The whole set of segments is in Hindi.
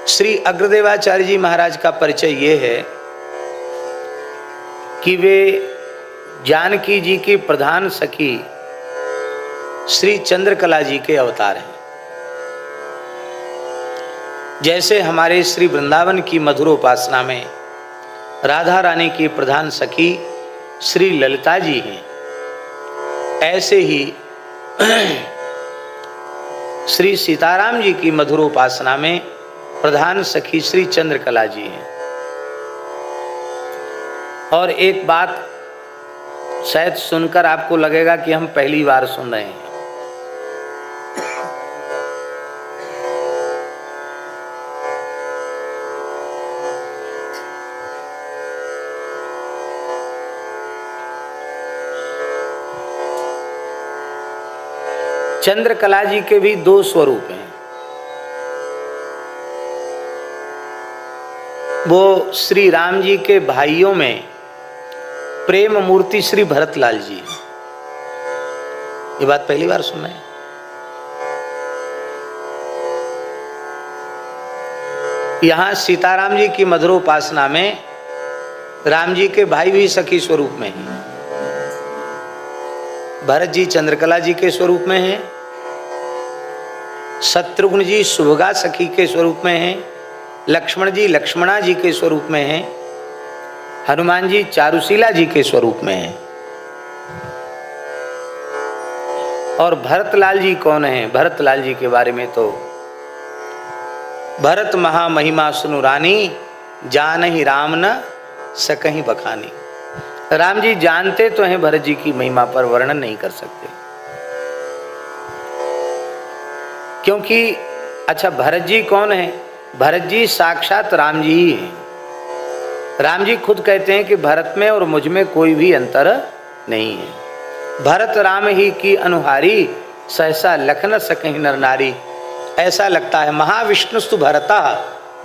श्री अग्रदेवाचार्य जी महाराज का परिचय ये है कि वे जानकी जी की प्रधान सखी श्री चंद्रकला जी के अवतार हैं। जैसे हमारे श्री वृंदावन की मधुरोपासना में राधा रानी की प्रधान सखी श्री ललिता जी हैं, ऐसे ही श्री सीताराम जी की मधुरोपासना में प्रधान सखी श्री चंद्रकला जी हैं। और एक बात शायद सुनकर आपको लगेगा कि हम पहली बार सुन रहे हैं। चंद्रकला जी के भी दो स्वरूप हैं। वो श्री राम जी के भाइयों में प्रेम मूर्ति श्री भरतलाल जी, ये बात पहली बार सुना है। यहां सीताराम जी की मधुरोपासना में राम जी के भाई भी सखी स्वरूप में हैं। भरत जी चंद्रकला जी के स्वरूप में हैं, शत्रुघ्न जी सुभगा सखी के स्वरूप में हैं, लक्ष्मण जी लक्ष्मणा जी के स्वरूप में हैं, हनुमान जी चारुशीला जी के स्वरूप में हैं। और भरतलाल जी कौन हैं? भरतलाल जी के बारे में तो भरत महामहिमा सुनु रानी, जानहि राम न सकहि बखानी। राम जी जानते तो हैं भरत जी की महिमा, पर वर्णन नहीं कर सकते। क्योंकि अच्छा, भरत जी कौन है? भरत जी साक्षात राम जी ही हैं। राम जी खुद कहते हैं कि भरत में और मुझ में कोई भी अंतर नहीं है। भरत राम ही की अनुहारी, सहसा लखन सकहि नर नारी। ऐसा लगता है महाविष्णुस्तु भरता,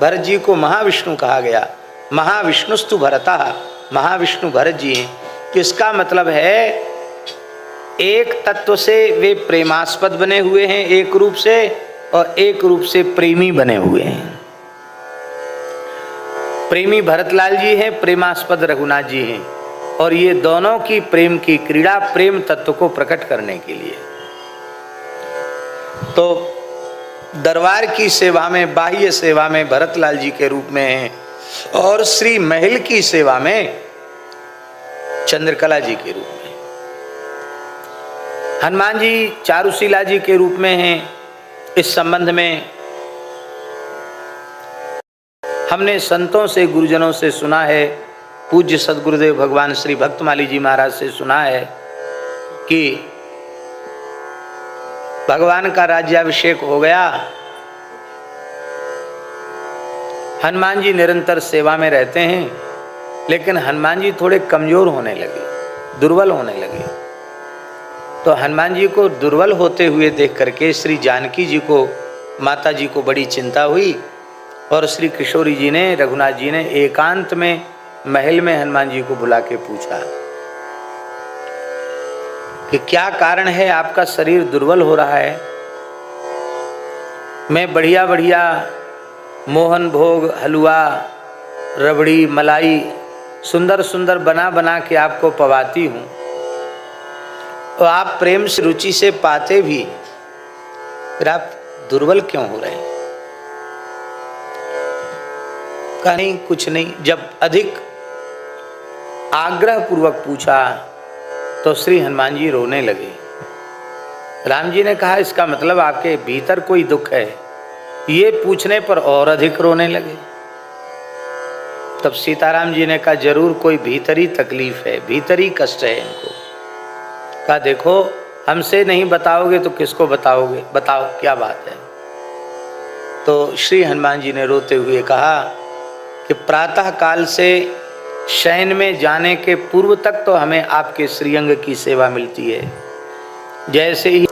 भरत जी को महाविष्णु कहा गया। महाविष्णुस्तु भरता, महाविष्णु भरत जी हैं। इसका मतलब है एक तत्व से वे प्रेमास्पद बने हुए हैं एक रूप से, और एक रूप से प्रेमी बने हुए हैं। प्रेमी भरतलाल जी हैं, प्रेमास्पद रघुनाथ जी हैं। और ये दोनों की प्रेम की क्रीड़ा प्रेम तत्व को प्रकट करने के लिए। तो दरबार की सेवा में, बाह्य सेवा में भरतलाल जी के रूप में हैं, और श्री महल की सेवा में चंद्रकला जी के रूप में। हनुमान जी चारुशीला जी के रूप में हैं। इस संबंध में हमने संतों से, गुरुजनों से सुना है, पूज्य सदगुरुदेव भगवान श्री भक्तमाली जी महाराज से सुना है कि भगवान का राज्याभिषेक हो गया, हनुमान जी निरंतर सेवा में रहते हैं, लेकिन हनुमान जी थोड़े कमजोर होने लगे, दुर्बल होने लगे। तो हनुमान जी को दुर्बल होते हुए देख करके श्री जानकी जी को, माता जी को बड़ी चिंता हुई। और श्री किशोरी जी ने, रघुनाथ जी ने एकांत में महल में हनुमान जी को बुला के पूछा कि क्या कारण है, आपका शरीर दुर्बल हो रहा है। मैं बढ़िया बढ़िया मोहन भोग, हलवा, रबड़ी, मलाई सुंदर सुंदर बना बना के आपको पवाती हूँ, तो आप प्रेम से रुचि से पाते भी, फिर आप दुर्बल क्यों हो रहे हैं? कहा नहीं, कुछ नहीं। जब अधिक आग्रह पूर्वक पूछा तो श्री हनुमान जी रोने लगे। राम जी ने कहा इसका मतलब आपके भीतर कोई दुख है। ये पूछने पर और अधिक रोने लगे। तब सीताराम जी ने कहा जरूर कोई भीतरी तकलीफ है, भीतरी कष्ट है इनको। कहा देखो, हमसे नहीं बताओगे तो किसको बताओगे, बताओ क्या बात है। तो श्री हनुमान जी ने रोते हुए कहा कि प्रातः काल से शयन में जाने के पूर्व तक तो हमें आपके श्रीअंग की सेवा मिलती है। जैसे ही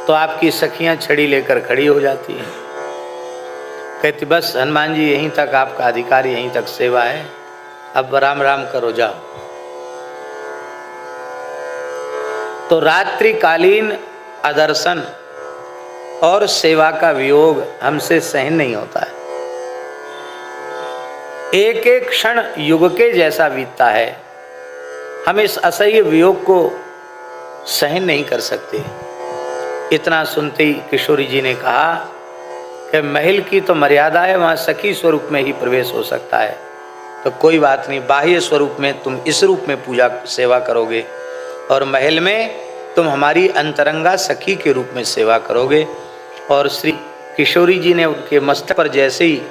तो आपकी सखियां छड़ी लेकर खड़ी हो जाती हैं, कहती बस हनुमान जी यहीं तक आपका अधिकार, यहीं तक सेवा है, अब राम राम करो जाओ। तो रात्रिकालीन अदर्शन और सेवा का वियोग हमसे सहन नहीं होता है। एक एक क्षण युग के जैसा बीतता है। हम इस असह्य वियोग को सहन नहीं कर सकते। इतना सुनते ही किशोरी जी ने कहा कि महल की तो मर्यादा है, वहाँ सखी स्वरूप में ही प्रवेश हो सकता है, तो कोई बात नहीं, बाह्य स्वरूप में तुम इस रूप में पूजा सेवा करोगे और महल में तुम हमारी अंतरंगा सखी के रूप में सेवा करोगे। और श्री किशोरी जी ने उनके मस्तक पर जैसे ही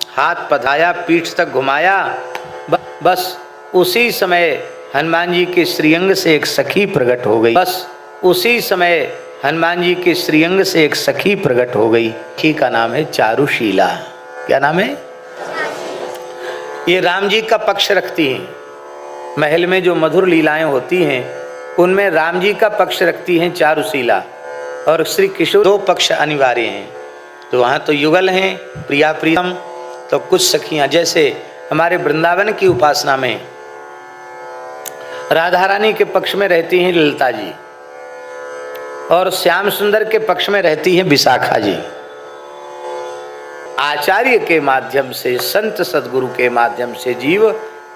हाथ पधाया, पीठ तक घुमाया, बस उसी समय हनुमान जी के श्रीअंग से एक सखी प्रकट हो गई। बस उसी समय हनुमान जी के श्रीअंग से एक सखी प्रकट हो गई। सखी का नाम है चारुशीला। क्या नाम है? ये राम जी का पक्ष रखती हैं। महल में जो मधुर लीलाएं होती हैं उनमें राम जी का पक्ष रखती हैं चारुशीला, और श्री किशोर दो पक्ष अनिवार्य हैं। तो वहाँ तो युगल हैं, प्रिया प्रियम, तो कुछ सखियाँ जैसे हमारे वृंदावन की उपासना में राधा रानी के पक्ष में रहती हैं ललिता जी, और श्याम सुंदर के पक्ष में रहती हैं विशाखा जी। आचार्य के माध्यम से, संत सदगुरु के माध्यम से जीव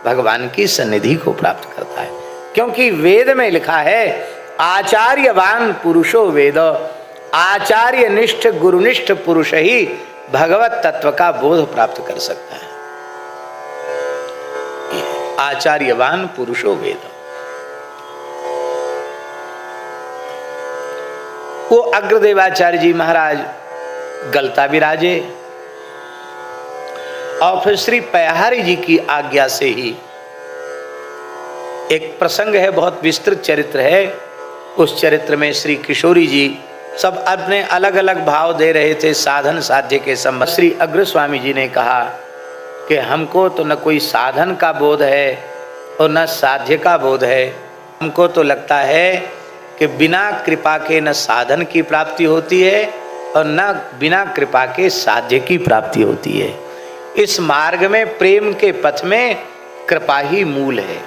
भगवान की सन्निधि को प्राप्त करता है, क्योंकि वेद में लिखा है आचार्यवान पुरुषो वेद, आचार्य निष्ठ गुरुनिष्ठ पुरुष ही भगवत तत्व का बोध प्राप्त कर सकता है। आचार्यवान पुरुषो वेद। वो अग्रदेवाचार्य जी महाराज गलता विराजे, और फिर श्री पयाहारी जी की आज्ञा से ही एक प्रसंग है, बहुत विस्तृत चरित्र है। उस चरित्र में श्री किशोरी जी सब अपने अलग अलग भाव दे रहे थे साधन साध्य के संबंध। श्री अग्र स्वामी जी ने कहा कि हमको तो न कोई साधन का बोध है और न साध्य का बोध है, हमको तो लगता है कि बिना कृपा के न साधन की प्राप्ति होती है और न बिना कृपा के साध्य की प्राप्ति होती है। इस मार्ग में, प्रेम के पथ में कृपा ही मूल है।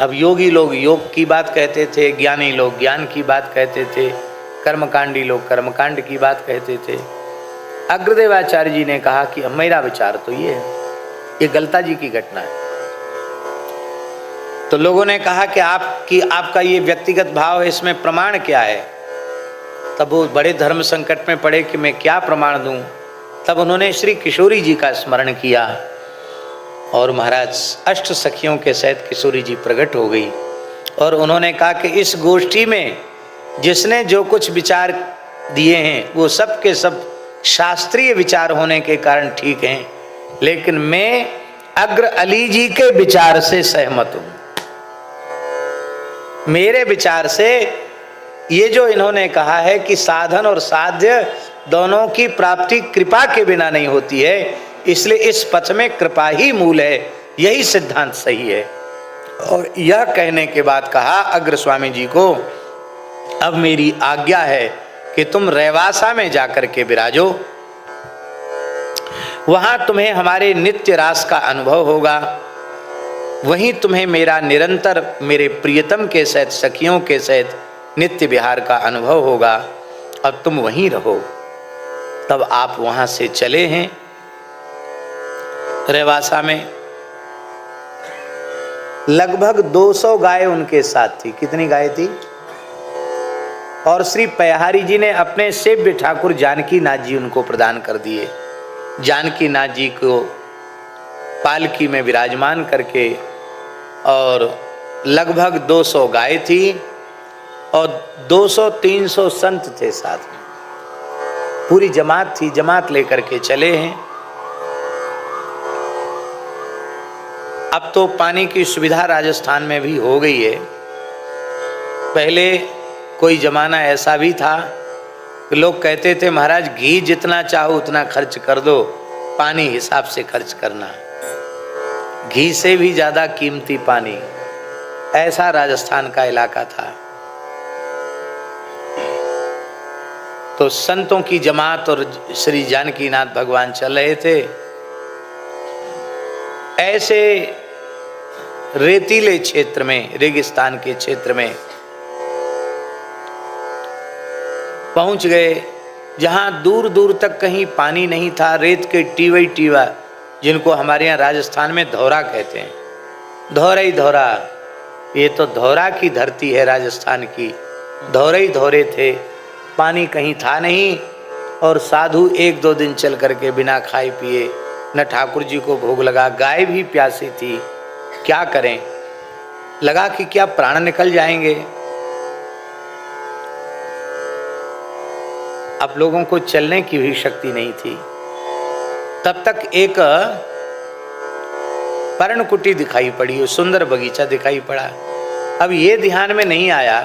अब योगी लोग योग की बात कहते थे, ज्ञानी लोग ज्ञान की बात कहते थे, कर्मकांडी लोग कर्मकांड की बात कहते थे। अग्रदेवाचार्य जी ने कहा कि मेरा विचार तो ये है, ये गलता जी की घटना है। तो लोगों ने कहा कि आपका ये व्यक्तिगत भाव है, इसमें प्रमाण क्या है? तब वो बड़े धर्म संकट में पड़े कि मैं क्या प्रमाण दूं। तब उन्होंने श्री किशोरी जी का स्मरण किया, और महाराज अष्ट सखियों के सहित किशोरी जी प्रकट हो गई, और उन्होंने कहा कि इस गोष्ठी में जिसने जो कुछ विचार दिए हैं वो सब के सब शास्त्रीय विचार होने के कारण ठीक हैं, लेकिन मैं अग्र अली जी के विचार से सहमत हूं। मेरे विचार से ये जो इन्होंने कहा है कि साधन और साध्य दोनों की प्राप्ति कृपा के बिना नहीं होती है, इसलिए इस पथ में कृपा ही मूल है, यही सिद्धांत सही है। और यह कहने के बाद कहा अग्र स्वामी जी को, अब मेरी आज्ञा है कि तुम रेवासा में जाकर के विराजो, वहां तुम्हें हमारे नित्य रास का अनुभव होगा, वहीं तुम्हें मेरा निरंतर मेरे प्रियतम के सहित सखियों के सहित नित्य विहार का अनुभव होगा, अब तुम वहीं रहो। तब आप वहां से चले हैं रेवासा में। लगभग 200 गाय उनके साथ थी। कितनी गाय थी? और श्री पयाहारी जी ने अपने सेव्य ठाकुर जानकी नाथ जी उनको प्रदान कर दिए। जानकी नाथ जी को पालकी में विराजमान करके, और लगभग 200 गाय थी और 200-300 संत थे साथ में, पूरी जमात थी, जमात लेकर के चले हैं। अब तो पानी की सुविधा राजस्थान में भी हो गई है। पहले कोई जमाना ऐसा भी था कि लोग कहते थे महाराज घी जितना चाहो उतना खर्च कर दो, पानी हिसाब से खर्च करना, घी से भी ज्यादा कीमती पानी। ऐसा राजस्थान का इलाका था। तो संतों की जमात और श्री जानकीनाथ भगवान चल रहे थे। ऐसे रेतीले क्षेत्र में, रेगिस्तान के क्षेत्र में पहुंच गए, जहां दूर दूर तक कहीं पानी नहीं था, रेत के टीवा जिनको हमारे यहाँ राजस्थान में धौरा कहते हैं। धौरा ही धौरा, ये तो धौरा की धरती है राजस्थान की। धौरे ही धौरे थे, पानी कहीं था नहीं, और साधु 1-2 दिन चल करके बिना खाए पिए न ठाकुर जी को भोग लगा। गाय भी प्यासी थी, क्या करें, लगा कि क्या प्राण निकल जाएंगे। अब लोगों को चलने की भी शक्ति नहीं थी। तब तक एक पर्णकुटी दिखाई पड़ी, सुंदर बगीचा दिखाई पड़ा। अब ये ध्यान में नहीं आया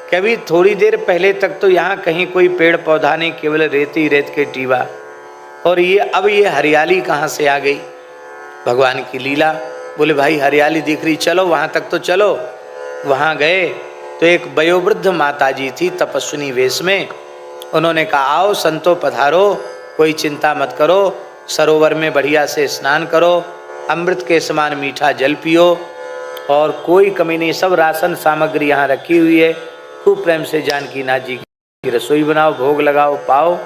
कि अभी थोड़ी देर पहले तक तो यहाँ कहीं कोई पेड़ पौधा नहीं, केवल रेत ही रेत के टीवा, और अब ये हरियाली कहाँ से आ गई। भगवान की लीला। बोले भाई हरियाली दिख रही, चलो वहाँ तक तो चलो। वहाँ गए तो एक वयोवृद्ध माता जी थी तपस्विनी वेश में। उन्होंने कहा आओ संतो पधारो, कोई चिंता मत करो, सरोवर में बढ़िया से स्नान करो, अमृत के समान मीठा जल पियो, और कोई कमी नहीं, सब राशन सामग्री यहाँ रखी हुई है। खूब प्रेम से जानकी नाथ जी की रसोई बनाओ, भोग लगाओ, पाओ,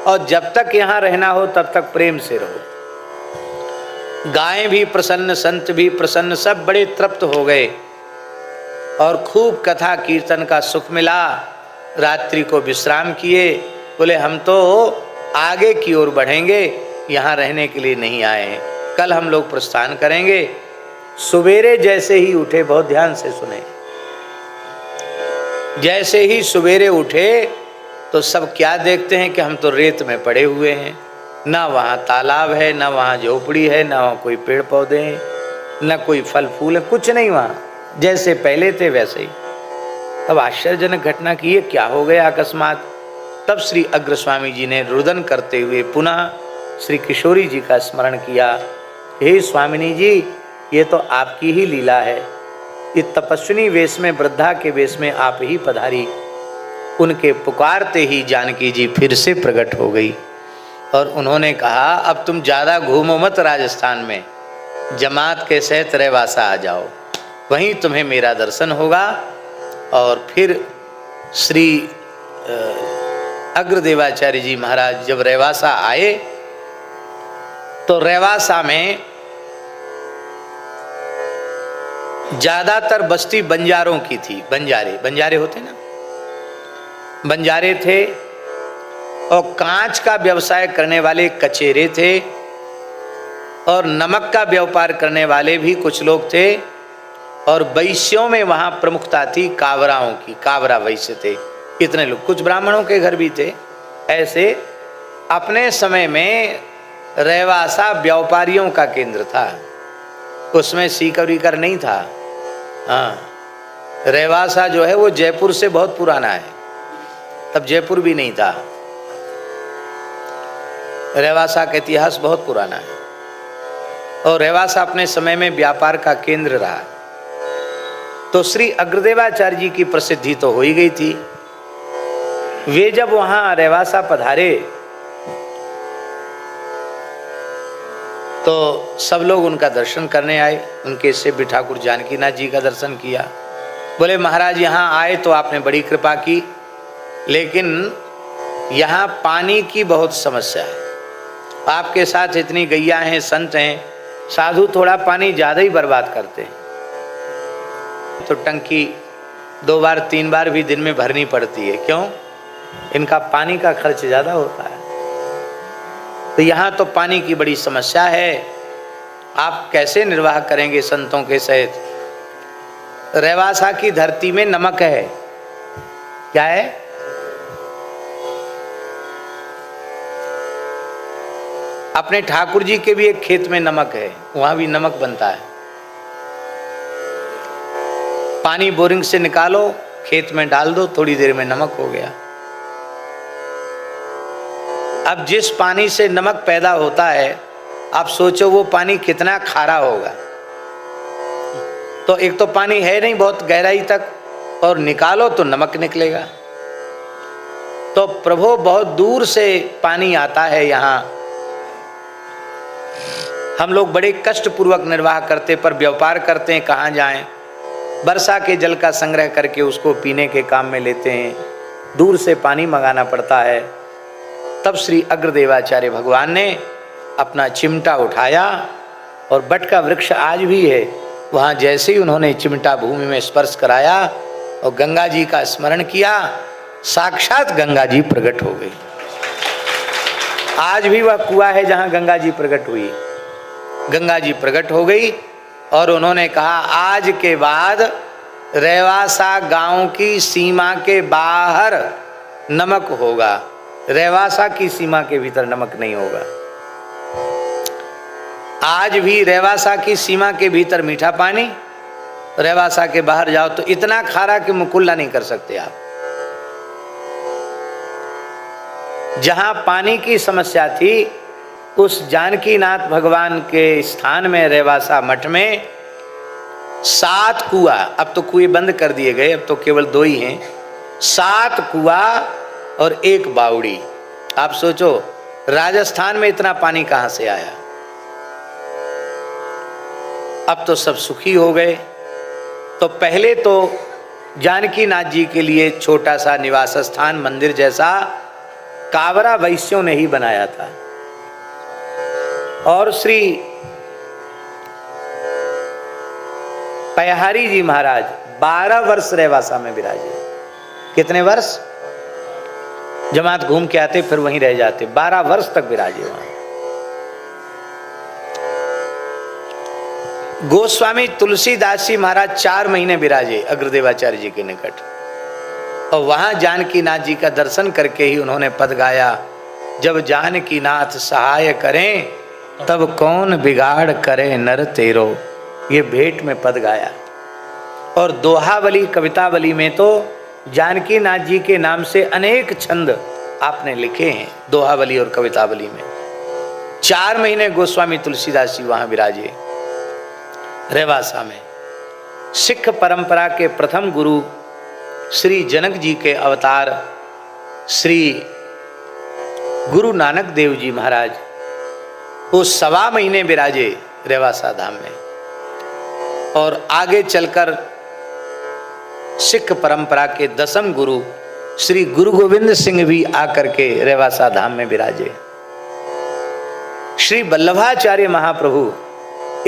और जब तक यहाँ रहना हो तब तक प्रेम से रहो। गायें भी प्रसन्न, संत भी प्रसन्न, सब बड़े तृप्त हो गए और खूब कथा कीर्तन का सुख मिला। रात्रि को विश्राम किए। बोले हम तो आगे की ओर बढ़ेंगे, यहाँ रहने के लिए नहीं आए हैं, कल हम लोग प्रस्थान करेंगे। सवेरे जैसे ही उठे, बहुत ध्यान से सुने, जैसे ही सवेरे उठे तो सब क्या देखते हैं कि हम तो रेत में पड़े हुए हैं, ना वहाँ तालाब है, ना वहाँ झोपड़ी है, ना वहाँ कोई पेड़ पौधे हैं, ना कोई फल फूल है, कुछ नहीं वहाँ, जैसे पहले थे वैसे ही। तब आश्चर्यजनक घटना की ये क्या हो गया अकस्मात। तब श्री अग्र स्वामी जी ने रुदन करते हुए पुनः श्री किशोरी जी का स्मरण किया। हे स्वामिनी जी, ये तो आपकी ही लीला है, इस तपस्विनी वेश में, वृद्धा के वेश में आप ही पधारी। उनके पुकारते ही जानकी जी फिर से प्रकट हो गई और उन्होंने कहा अब तुम ज़्यादा घूमो मत राजस्थान में, जमात के सहित रेवासा आ जाओ, वहीं तुम्हें मेरा दर्शन होगा। और फिर श्री अग्रदेवाचार्य जी महाराज जब रेवासा आए तो रेवासा में ज्यादातर बस्ती बंजारों की थी। बंजारे होते ना, बंजारे थे, और कांच का व्यवसाय करने वाले कचेरे थे, और नमक का व्यापार करने वाले भी कुछ लोग थे, और वैश्यों में वहां प्रमुखता थी कावराओं की, कावरा वैश्य थे इतने लोग। कुछ ब्राह्मणों के घर भी थे। ऐसे अपने समय में रेवासा व्यापारियों का केंद्र था, उसमें सीकर वीकर नहीं था। हाँ, रेवासा जो है वो जयपुर से बहुत पुराना है, तब जयपुर भी नहीं था। रेवासा का इतिहास बहुत पुराना है, और रेवासा अपने समय में व्यापार का केंद्र रहा। तो श्री अग्रदेवाचार्य जी की प्रसिद्धि तो हो ही गई थी। वे जब वहां रेवासा पधारे तो सब लोग उनका दर्शन करने आए। उनके सेव्य ठाकुर जानकीनाथ जी का दर्शन किया। बोले महाराज यहाँ आए तो आपने बड़ी कृपा की, लेकिन यहाँ पानी की बहुत समस्या है। आपके साथ इतनी गैया हैं, संत हैं, साधु थोड़ा पानी ज़्यादा ही बर्बाद करते हैं, तो टंकी 2 बार 3 बार भी दिन में भरनी पड़ती है। क्यों? इनका पानी का खर्च ज़्यादा होता है। तो यहाँ तो पानी की बड़ी समस्या है, आप कैसे निर्वाह करेंगे संतों के सहित? रेवासा की धरती में नमक है। क्या है? अपने ठाकुर जी के भी एक खेत में नमक है, वहां भी नमक बनता है। पानी बोरिंग से निकालो, खेत में डाल दो, थोड़ी देर में नमक हो गया। अब जिस पानी से नमक पैदा होता है, आप सोचो वो पानी कितना खारा होगा। तो एक तो पानी है नहीं बहुत गहराई तक, और निकालो तो नमक निकलेगा। तो प्रभु बहुत दूर से पानी आता है यहाँ, हम लोग बड़े कष्ट पूर्वक निर्वाह करते, पर व्यापार करते हैं, कहाँ जाएं? वर्षा के जल का संग्रह करके उसको पीने के काम में लेते हैं, दूर से पानी मंगाना पड़ता है। तब श्री अग्रदेवाचार्य भगवान ने अपना चिमटा उठाया और बट का वृक्ष आज भी है वहाँ, जैसे ही उन्होंने चिमटा भूमि में स्पर्श कराया और गंगा जी का स्मरण किया, साक्षात गंगा जी प्रकट हो गई। आज भी वह कुआं है जहाँ गंगा जी प्रकट हुई। गंगा जी प्रकट हो गई और उन्होंने कहा आज के बाद रेवासा गांव की सीमा के बाहर नमक होगा, रेवासा की सीमा के भीतर नमक नहीं होगा। आज भी रेवासा की सीमा के भीतर मीठा पानी, रेवासा के बाहर जाओ तो इतना खारा कि मुकुल्ला नहीं कर सकते आप। जहां पानी की समस्या थी उस जानकीनाथ भगवान के स्थान में रेवासा मठ में 7 कुआं, अब तो कुएं बंद कर दिए गए, अब तो केवल 2 ही हैं, 7 कुआं और 1 बावड़ी। आप सोचो राजस्थान में इतना पानी कहां से आया। अब तो सब सुखी हो गए। तो पहले तो जानकीनाथ जी के लिए छोटा सा निवास स्थान मंदिर जैसा कावरा वैश्यों ने ही बनाया था और श्री पयहारी जी महाराज 12 वर्ष रेवासा में विराजे। कितने वर्ष? जमात घूम के आते फिर वहीं रह जाते, 12 वर्ष तक विराजे वहां। गोस्वामी तुलसीदास जी महाराज 4 महीने विराजे अग्रदेवाचार्य जी के निकट और वहां जानकीनाथ जी का दर्शन करके ही उन्होंने पद गाया, जब जानकीनाथ सहाय करें तब कौन बिगाड़ करे नर तेरो। ये भेंट में पद गाया। और दोहावली कवितावली में तो जानकीनाथ जी के नाम से अनेक छंद आपने लिखे हैं दोहावली और कवितावली में। 4 महीने गोस्वामी तुलसीदास जी वहां विराजे रेवासा में। सिख परंपरा के प्रथम गुरु श्री जनक जी के अवतार श्री गुरु नानक देव जी महाराज वो 1.25 महीने विराजे रेवासा धाम में। और आगे चलकर सिख परंपरा के 10वें गुरु श्री गुरु गोविंद सिंह भी आकर के रेवासा धाम में विराजे। श्री वल्लभाचार्य महाप्रभु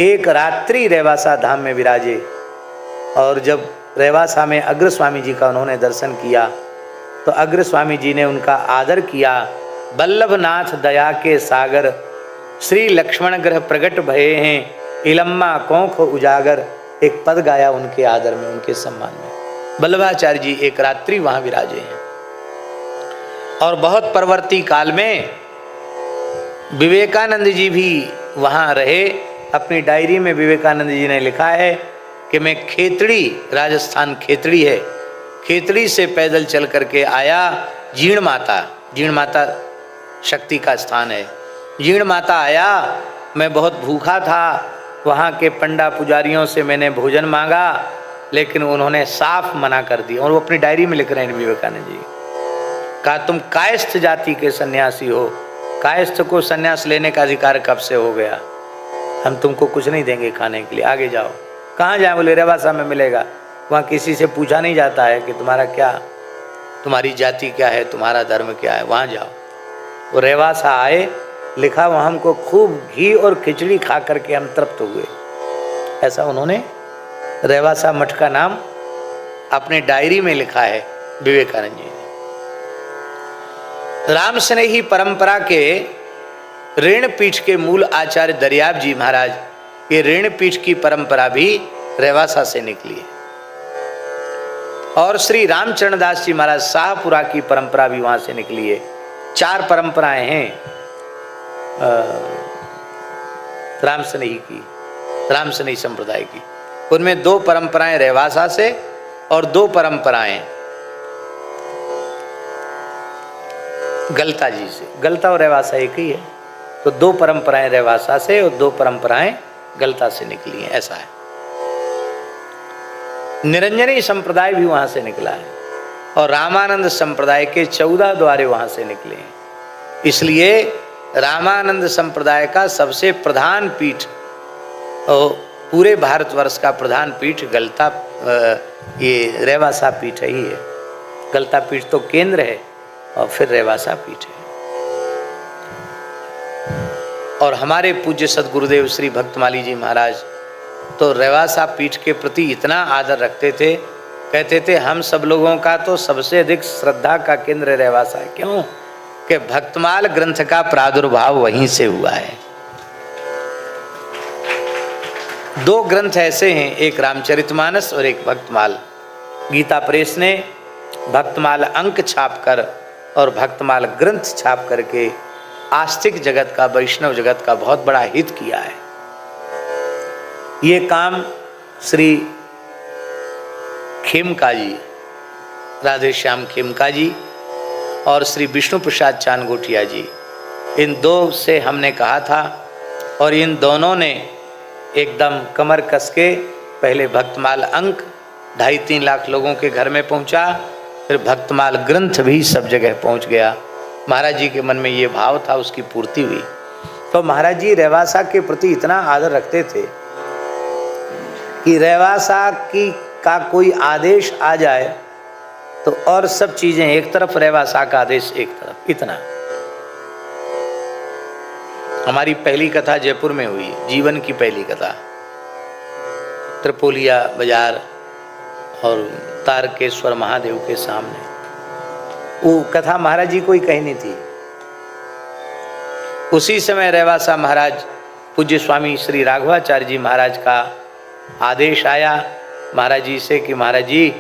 1 रात्रि रेवासा धाम में विराजे। और जब रेवासा में अग्र स्वामी जी का उन्होंने दर्शन किया तो अग्र स्वामी जी ने उनका आदर किया। वल्लभनाथ दया के सागर श्री लक्ष्मण ग्रह प्रगट भये हैं, इलम्मा कोख उजागर। एक पद गाया उनके आदर में, उनके सम्मान में। वल्लभाचार्य जी 1 रात्रि वहां विराजे हैं। और बहुत परवर्ती काल में विवेकानंद जी भी वहां रहे। अपनी डायरी में विवेकानंद जी ने लिखा है कि मैं खेतड़ी, राजस्थान खेतड़ी है, खेतड़ी से पैदल चल करके आया जीण माता शक्ति का स्थान है, जीण माता आया। मैं बहुत भूखा था, वहाँ के पंडा पुजारियों से मैंने भोजन मांगा लेकिन उन्होंने साफ मना कर दिया। और वो अपनी डायरी में लिख रहे हैं विवेकानंद जी, कहा तुम कायस्थ जाति के सन्यासी हो, कायस्थ को सन्यास लेने का अधिकार कब से हो गया, हम तुमको कुछ नहीं देंगे खाने के लिए, आगे जाओ। कहाँ जाए? बोले रेवासा में मिलेगा। वहाँ किसी से पूछा नहीं जाता है कि तुम्हारा क्या, तुम्हारी जाति क्या है, तुम्हारा धर्म क्या है, वहाँ जाओ। वो रेवासा आए, लिखा वहाँ हमको खूब घी और खिचड़ी खा करके हम तृप्त हुए। ऐसा उन्होंने रेवासा मठ का नाम अपने डायरी में लिखा है विवेकानंद जी ने। राम स्नेही परंपरा के ऋण पीठ के मूल आचार्य दरियाब जी महाराज, ये ऋण पीठ की परंपरा भी रेवासा से निकली है। और श्री रामचरण दास जी महाराज शाहपुरा की परंपरा भी वहां से निकली है। 4 परंपराएं हैं राम स्नेही की, राम स्नेही संप्रदाय की। उनमें 2 परंपराएं रेवासा से और 2 परंपराएं गलता जी से। गलता और रेवासा एक ही है, तो 2 परंपराएं रेवासा से और 2 परंपराएं गलता से निकली हैं, ऐसा है। निरंजनी संप्रदाय भी वहां से निकला है और रामानंद संप्रदाय के 14 द्वारे वहां से निकले हैं। इसलिए रामानंद संप्रदाय का सबसे प्रधान पीठ और पूरे भारतवर्ष का प्रधान पीठ गलता, ये रेवासा पीठ ही है। गलता पीठ तो केंद्र है और फिर रेवासा पीठ है। और हमारे पूज्य सद्गुरुदेव श्री भक्तमाली जी महाराज तो रेवासा पीठ के प्रति इतना आदर रखते थे, कहते थे हम सब लोगों का तो सबसे अधिक श्रद्धा का केंद्र रेवासा है। क्यों? कि भक्तमाल ग्रंथ का प्रादुर्भाव वहीं से हुआ है। 2 ग्रंथ ऐसे हैं, एक रामचरितमानस और एक भक्तमाल। गीता प्रेस ने भक्तमाल अंक छापकर और भक्तमाल ग्रंथ छाप करके आस्तिक जगत का, वैष्णव जगत का बहुत बड़ा हित किया है। ये काम श्री खेमका जी, राधे श्याम खेमका जी और श्री विष्णु प्रसाद चांदगोटिया जी, इन 2 से हमने कहा था और इन दोनों ने एकदम कमर कस के पहले भक्तमाल अंक 2.5-3 लाख लोगों के घर में पहुंचा, फिर भक्तमाल ग्रंथ भी सब जगह पहुंच गया। महाराज जी के मन में ये भाव था, उसकी पूर्ति हुई। तो महाराज जी रेवासा के प्रति इतना आदर रखते थे कि रेवासा की का कोई आदेश आ जाए तो और सब चीजें एक तरफ, रेवासा का आदेश एक तरफ। इतना। हमारी पहली कथा जयपुर में हुई, जीवन की पहली कथा, त्रिपोलिया बाजार और तारकेश्वर महादेव के सामने। वो कथा महाराज जी को ही कहनी थी। उसी समय रेवासा महाराज पूज्य स्वामी श्री राघवाचार्य जी महाराज का आदेश आया महाराज जी से कि महाराज जी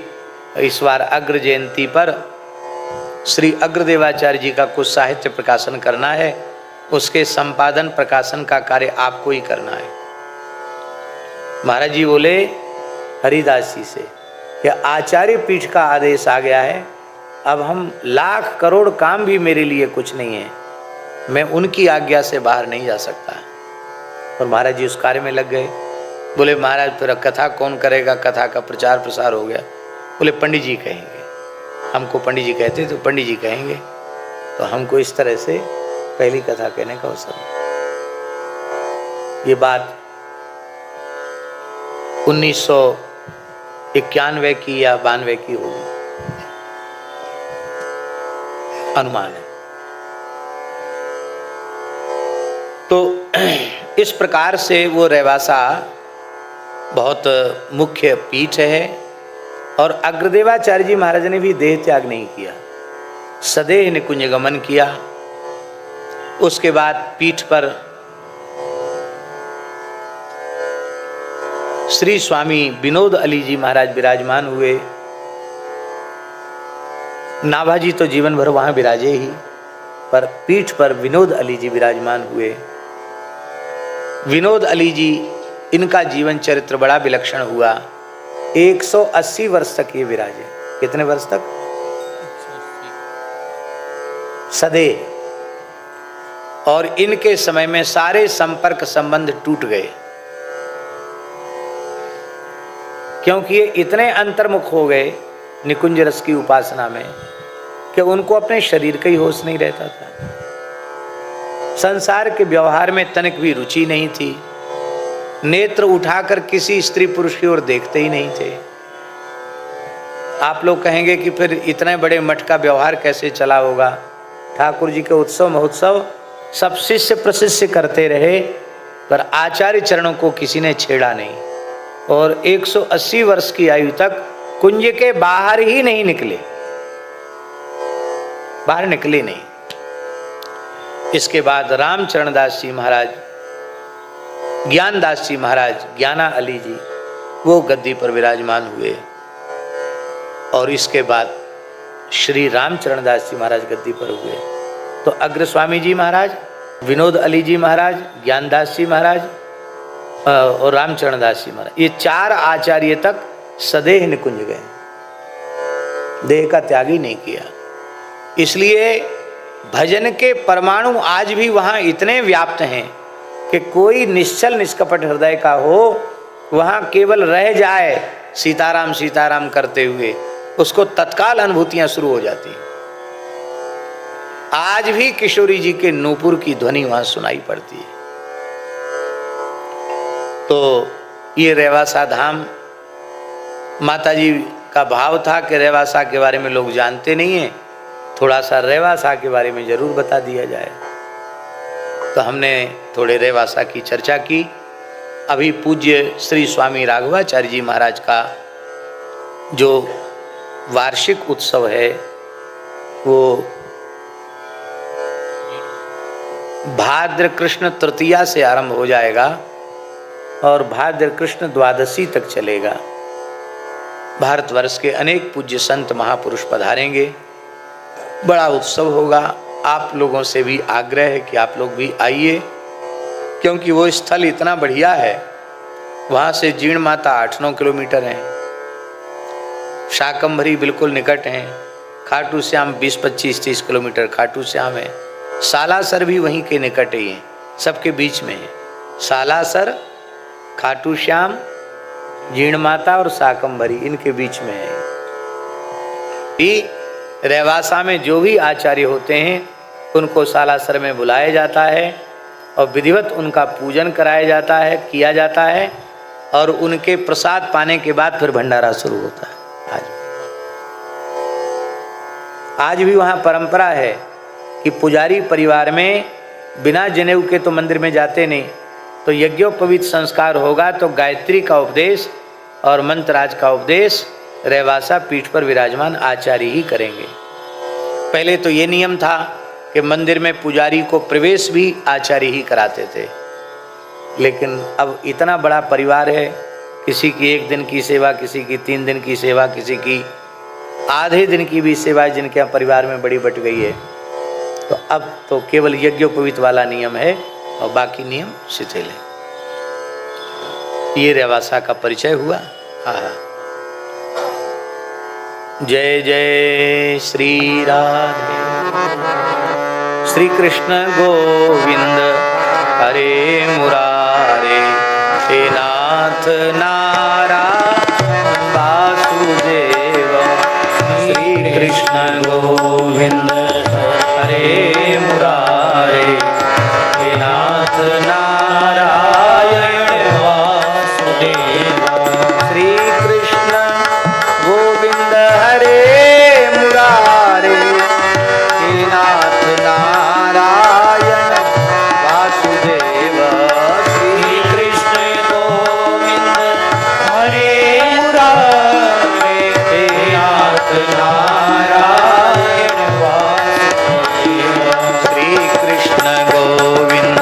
इस बार अग्र जयंती पर श्री अग्रदेवाचार्य जी का कुछ साहित्य प्रकाशन करना है, उसके संपादन प्रकाशन का कार्य आपको ही करना है। महाराज जी बोले हरिदास जी से कि आचार्य पीठ का आदेश आ गया है, अब हम लाख करोड़ काम भी मेरे लिए कुछ नहीं है, मैं उनकी आज्ञा से बाहर नहीं जा सकता। और महाराज जी उस कार्य में लग गए। बोले महाराज फिर कथा कौन करेगा? कथा का प्रचार प्रसार हो गया। बोले पंडित जी कहेंगे, हमको पंडित जी कहते तो पंडित जी कहेंगे। तो हमको इस तरह से पहली कथा कहने का अवसर। ये बात 1991 की या 92 की होगी, अनुमान है। तो इस प्रकार से वो रेवासा बहुत मुख्य पीठ है। और अग्रदेवाचार्य जी महाराज ने भी देह त्याग नहीं किया, सदेह निकुंज गमन किया। उसके बाद पीठ पर श्री स्वामी विनोद अली जी महाराज विराजमान हुए। नाभाजी तो जीवन भर वहां विराजे ही, पर पीठ पर विनोद अली जी विराजमान हुए। विनोद अली जी, इनका जीवन चरित्र बड़ा विलक्षण हुआ। 180 वर्ष तक ये विराजे। कितने वर्ष तक? सदैव। और इनके समय में सारे संपर्क संबंध टूट गए, क्योंकि ये इतने अंतर्मुख हो गए निकुंज रस की उपासना में कि उनको अपने शरीर का ही होश नहीं रहता था। संसार के व्यवहार में तनिक भी रुचि नहीं थी। नेत्र उठाकर किसी स्त्री पुरुष की ओर देखते ही नहीं थे। आप लोग कहेंगे कि फिर इतने बड़े मठ का व्यवहार कैसे चला होगा? ठाकुर जी के उत्सव महोत्सव सब शिष्य प्रशिष्य करते रहे, पर आचार्य चरणों को किसी ने छेड़ा नहीं। और 180 वर्ष की आयु तक कुंज के बाहर ही नहीं निकले, बाहर निकले नहीं। इसके बाद रामचरण दास जी महाराज, ज्ञानदास जी महाराज, ज्ञाना अली जी, वो गद्दी पर विराजमान हुए। और इसके बाद श्री रामचरण दास जी महाराज गद्दी पर हुए। तो अग्र स्वामी जी महाराज, विनोद अली जी महाराज, ज्ञानदास जी महाराज और रामचरण दास जी महाराज, ये 4 आचार्य तक सदेह निकुंज गए, देह का त्याग ही नहीं किया। इसलिए भजन के परमाणु आज भी वहां इतने व्याप्त हैं कि कोई निश्चल निष्कपट हृदय का हो, वहां केवल रह जाए सीताराम सीताराम करते हुए, उसको तत्काल अनुभूतियां शुरू हो जाती हैं। आज भी किशोरी जी के नूपुर की ध्वनि वहां सुनाई पड़ती है। तो ये रेवासा धाम, माता जी का भाव था कि रेवासा के बारे में लोग जानते नहीं हैं, थोड़ा सा रेवासा के बारे में जरूर बता दिया जाए। तो हमने थोड़े रेवासा की चर्चा की। अभी पूज्य श्री स्वामी राघवाचार्य जी महाराज का जो वार्षिक उत्सव है वो भाद्र कृष्ण तृतीया से आरंभ हो जाएगा और भाद्र कृष्ण द्वादशी तक चलेगा। भारतवर्ष के अनेक पूज्य संत महापुरुष पधारेंगे, बड़ा उत्सव होगा। आप लोगों से भी आग्रह है कि आप लोग भी आइए, क्योंकि वो स्थल इतना बढ़िया है। वहाँ से जीण माता 8-9 किलोमीटर है, शाकंभरी बिल्कुल निकट है, खाटू श्याम 20-25-30 किलोमीटर खाटू श्याम है, सालासर भी वहीं के निकट ही है, सबके बीच में है। सालासर, खाटू श्याम, जीण माता और शाकंभरी इनके बीच में है। रेवासा में जो भी आचार्य होते हैं उनको सालासर में बुलाया जाता है और विधिवत उनका पूजन कराया जाता है, किया जाता है, और उनके प्रसाद पाने के बाद फिर भंडारा शुरू होता है। आज भी वहाँ परंपरा है कि पुजारी परिवार में बिना जनेऊ के तो मंदिर में जाते नहीं, तो यज्ञोपवीत संस्कार होगा तो गायत्री का उपदेश और मंत्रराज का उपदेश रेवासा पीठ पर विराजमान आचार्य ही करेंगे। पहले तो ये नियम था कि मंदिर में पुजारी को प्रवेश भी आचार्य ही कराते थे, लेकिन अब इतना बड़ा परिवार है, किसी की 1 दिन की सेवा, किसी की 3 दिन की सेवा, किसी की आधे दिन की भी सेवा जिनके यहाँ परिवार में बड़ी बट गई है, तो अब तो केवल यज्ञोपवीत वाला नियम है और बाकी नियम शिथिल है। ये रेवासा का परिचय हुआ। हाँ, जय जय श्री राधे, श्री कृष्ण गोविंद हरे मुरारे, हे नाथ नारायण वासुदेव, श्री कृष्ण गोविंद हरे मुरारे, हे नाथ नारायण वासुदेव, श्री कृष्ण गोविंद हरे मुरारे, हे नाथ नारायण वासुदेव, श्री कृष्ण गोविंद हरे मुरारे, हे नाथ नारायण वासुदेव, श्री कृष्ण गोविंद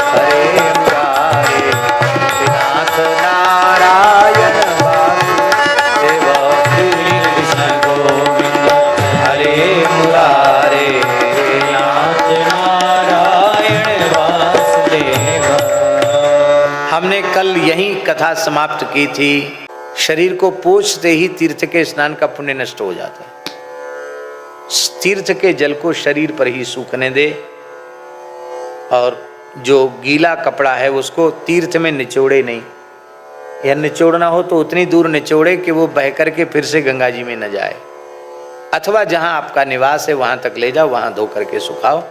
हरे मुरारे, हे नाथ नारायण वासुदेव, श्री कृष्ण गोविंद हरे मुरारे, हे नाथ नारायण वासुदेव। हमने कल यही कथा समाप्त की थी। शरीर को पोंछते ही तीर्थ के स्नान का पुण्य नष्ट हो जाता है। तीर्थ के जल को शरीर पर ही सूखने दे और जो गीला कपड़ा है उसको तीर्थ में निचोड़े नहीं, या निचोड़ना हो तो उतनी दूर निचोड़े कि वो बह करके फिर से गंगा जी में न जाए, अथवा जहां आपका निवास है वहां तक ले जाओ, वहां धो करके सुखाओ।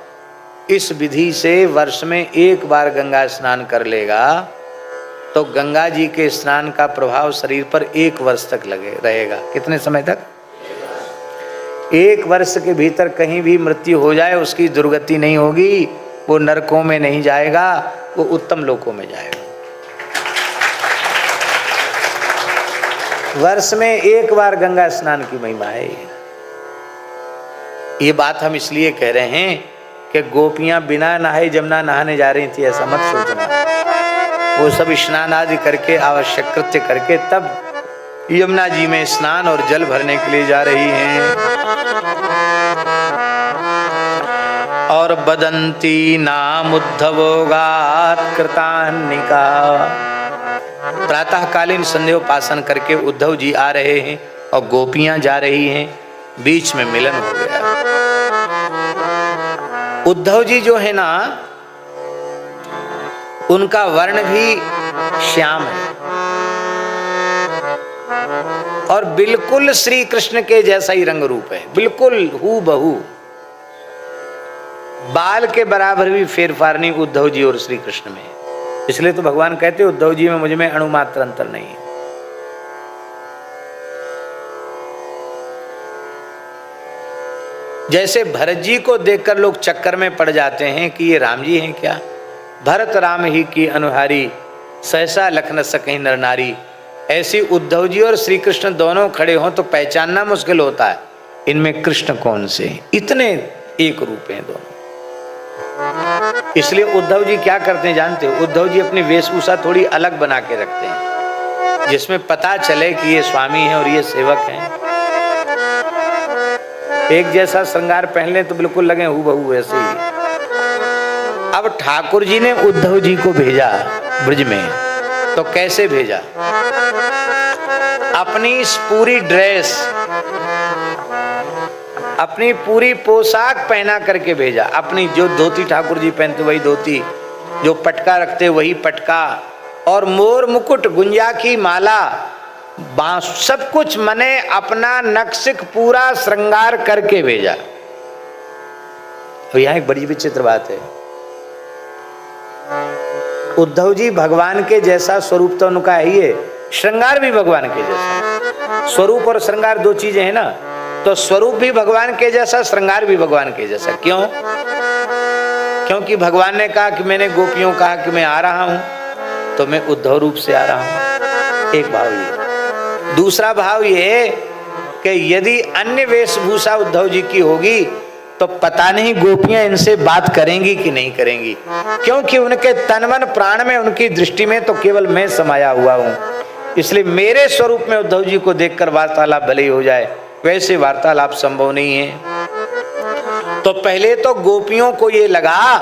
इस विधि से वर्ष में 1 बार गंगा स्नान कर लेगा तो गंगा जी के स्नान का प्रभाव शरीर पर 1 वर्ष तक लगे रहेगा। कितने समय तक? 1 वर्ष के भीतर कहीं भी मृत्यु हो जाए उसकी दुर्गति नहीं होगी, वो नरकों में नहीं जाएगा, वो उत्तम लोकों में जाएगा। वर्ष में 1 बार गंगा स्नान की महिमा है। ये बात हम इसलिए कह रहे हैं कि गोपियां बिना नहाए जमुना नहाने जा रही थी, ऐसा मत सोचना। वो सब स्नान आदि करके आवश्यक कृत्य करके तब यमुना जी में स्नान और जल भरने के लिए जा रही हैं। और बदंती नाम उद्धवोगात कृतान्निका, प्रातःकालीन संध्योपासन करके उद्धव जी आ रहे हैं और गोपियां जा रही हैं, बीच में मिलन हो गया। उद्धव जी जो है ना, उनका वर्ण भी श्याम है और बिल्कुल श्री कृष्ण के जैसा ही रंग रूप है, बिल्कुल हूबहू। बाल के बराबर भी फेरफार नहीं उद्धव जी और श्री कृष्ण में। इसलिए तो भगवान कहते उद्धव जी में मुझ में अणुमात्र अंतर नहीं है। जैसे भरत जी को देखकर लोग चक्कर में पड़ जाते हैं कि ये राम जी हैं क्या, भरत राम ही की अनुहारी, सहसा लख न सकहीं नर नारी। ऐसी उद्धव जी और श्री कृष्ण दोनों खड़े हों तो पहचानना मुश्किल होता है इनमें कृष्ण कौन से, इतने एक रूप हैं दोनों। इसलिए उद्धव जी क्या करते हैं जानते हो? उद्धव जी अपनी वेशभूषा थोड़ी अलग बना के रखते हैं, जिसमें पता चले कि ये स्वामी हैं और ये सेवक हैं। एक जैसा श्रृंगार पहन ले तो बिल्कुल लगे हूबहू वैसे ही। अब ठाकुर जी ने उद्धव जी को भेजा ब्रज में, तो कैसे भेजा? अपनी पूरी ड्रेस, अपनी पूरी पोशाक पहना करके भेजा। अपनी जो धोती ठाकुर जी पहनते वही धोती, जो पटका रखते वही पटका, और मोर मुकुट, गुंजा की माला, बांस, सब कुछ मने अपना नक्सिक पूरा श्रृंगार करके भेजा। तो यहां एक बड़ी विचित्र बात है, उद्धव जी भगवान के जैसा स्वरूप तो उनका है ही है, श्रृंगार भी भगवान के जैसा। स्वरूप और श्रृंगार दो चीजें हैं ना, तो स्वरूप भी भगवान के जैसा, श्रृंगार भी भगवान के जैसा। क्यों? क्योंकि भगवान ने कहा कि मैंने गोपियों कहा कि मैं आ रहा हूं, तो मैं उद्धव रूप से आ रहा हूं। एक भाव ये। दूसरा भाव ये कि यदि अन्य वेशभूषा उद्धव जी की होगी तो पता नहीं गोपियां इनसे बात करेंगी कि नहीं करेंगी, क्योंकि उनके तन मन प्राण में, उनकी दृष्टि में तो केवल मैं समाया हुआ हूं। इसलिए मेरे स्वरूप में उद्धव जी को देखकर वार्तालाप भले ही हो जाए, वैसे वार्तालाप संभव नहीं है। तो पहले तो गोपियों को ये लगा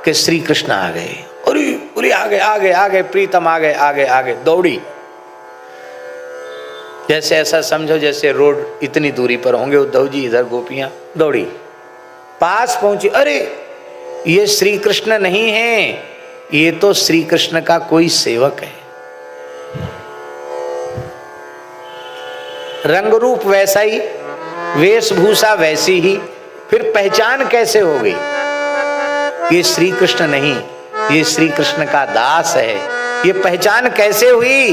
कि श्री कृष्ण आ गए, अरे आगे आगे आगे, प्रीतम आ गए, आगे आगे दौड़ी। जैसे ऐसा समझो जैसे रोड इतनी दूरी पर होंगे उद्धव जी, इधर गोपियां दौड़ी, पास पहुंची, अरे ये श्री कृष्ण नहीं है, ये तो श्री कृष्ण का कोई सेवक है। रंग रूप वैसा ही, वेशभूषा वैसी ही, फिर पहचान कैसे हो गई? ये श्री कृष्ण नहीं, ये श्री कृष्ण का दास है। ये पहचान कैसे हुई?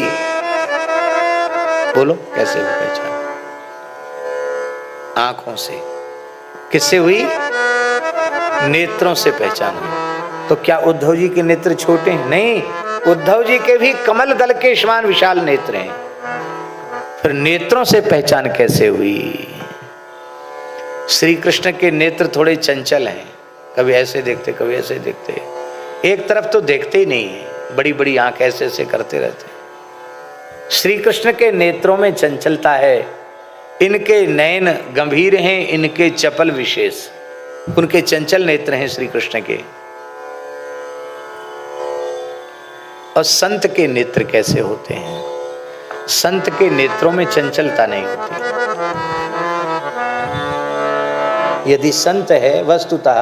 बोलो कैसे हुई पहचान? आंखों से। किससे हुई? नेत्रों से पहचान हुई। तो क्या उद्धव जी के नेत्र छोटे हैं? नहीं, उद्धव जी के भी कमल दल के समान विशाल नेत्र हैं। फिर नेत्रों से पहचान कैसे हुई? श्री कृष्ण के नेत्र थोड़े चंचल हैं, कभी ऐसे देखते कभी ऐसे देखते, एक तरफ तो देखते ही नहीं है, बड़ी बड़ी आंख ऐसे ऐसे करते रहते। श्री कृष्ण के नेत्रों में चंचलता है, इनके नयन गंभीर हैं, इनके चपल विशेष, उनके चंचल नेत्र हैं श्री कृष्ण के। और संत के नेत्र कैसे होते हैं? संत के नेत्रों में चंचलता नहीं होती। यदि संत है, वस्तुतः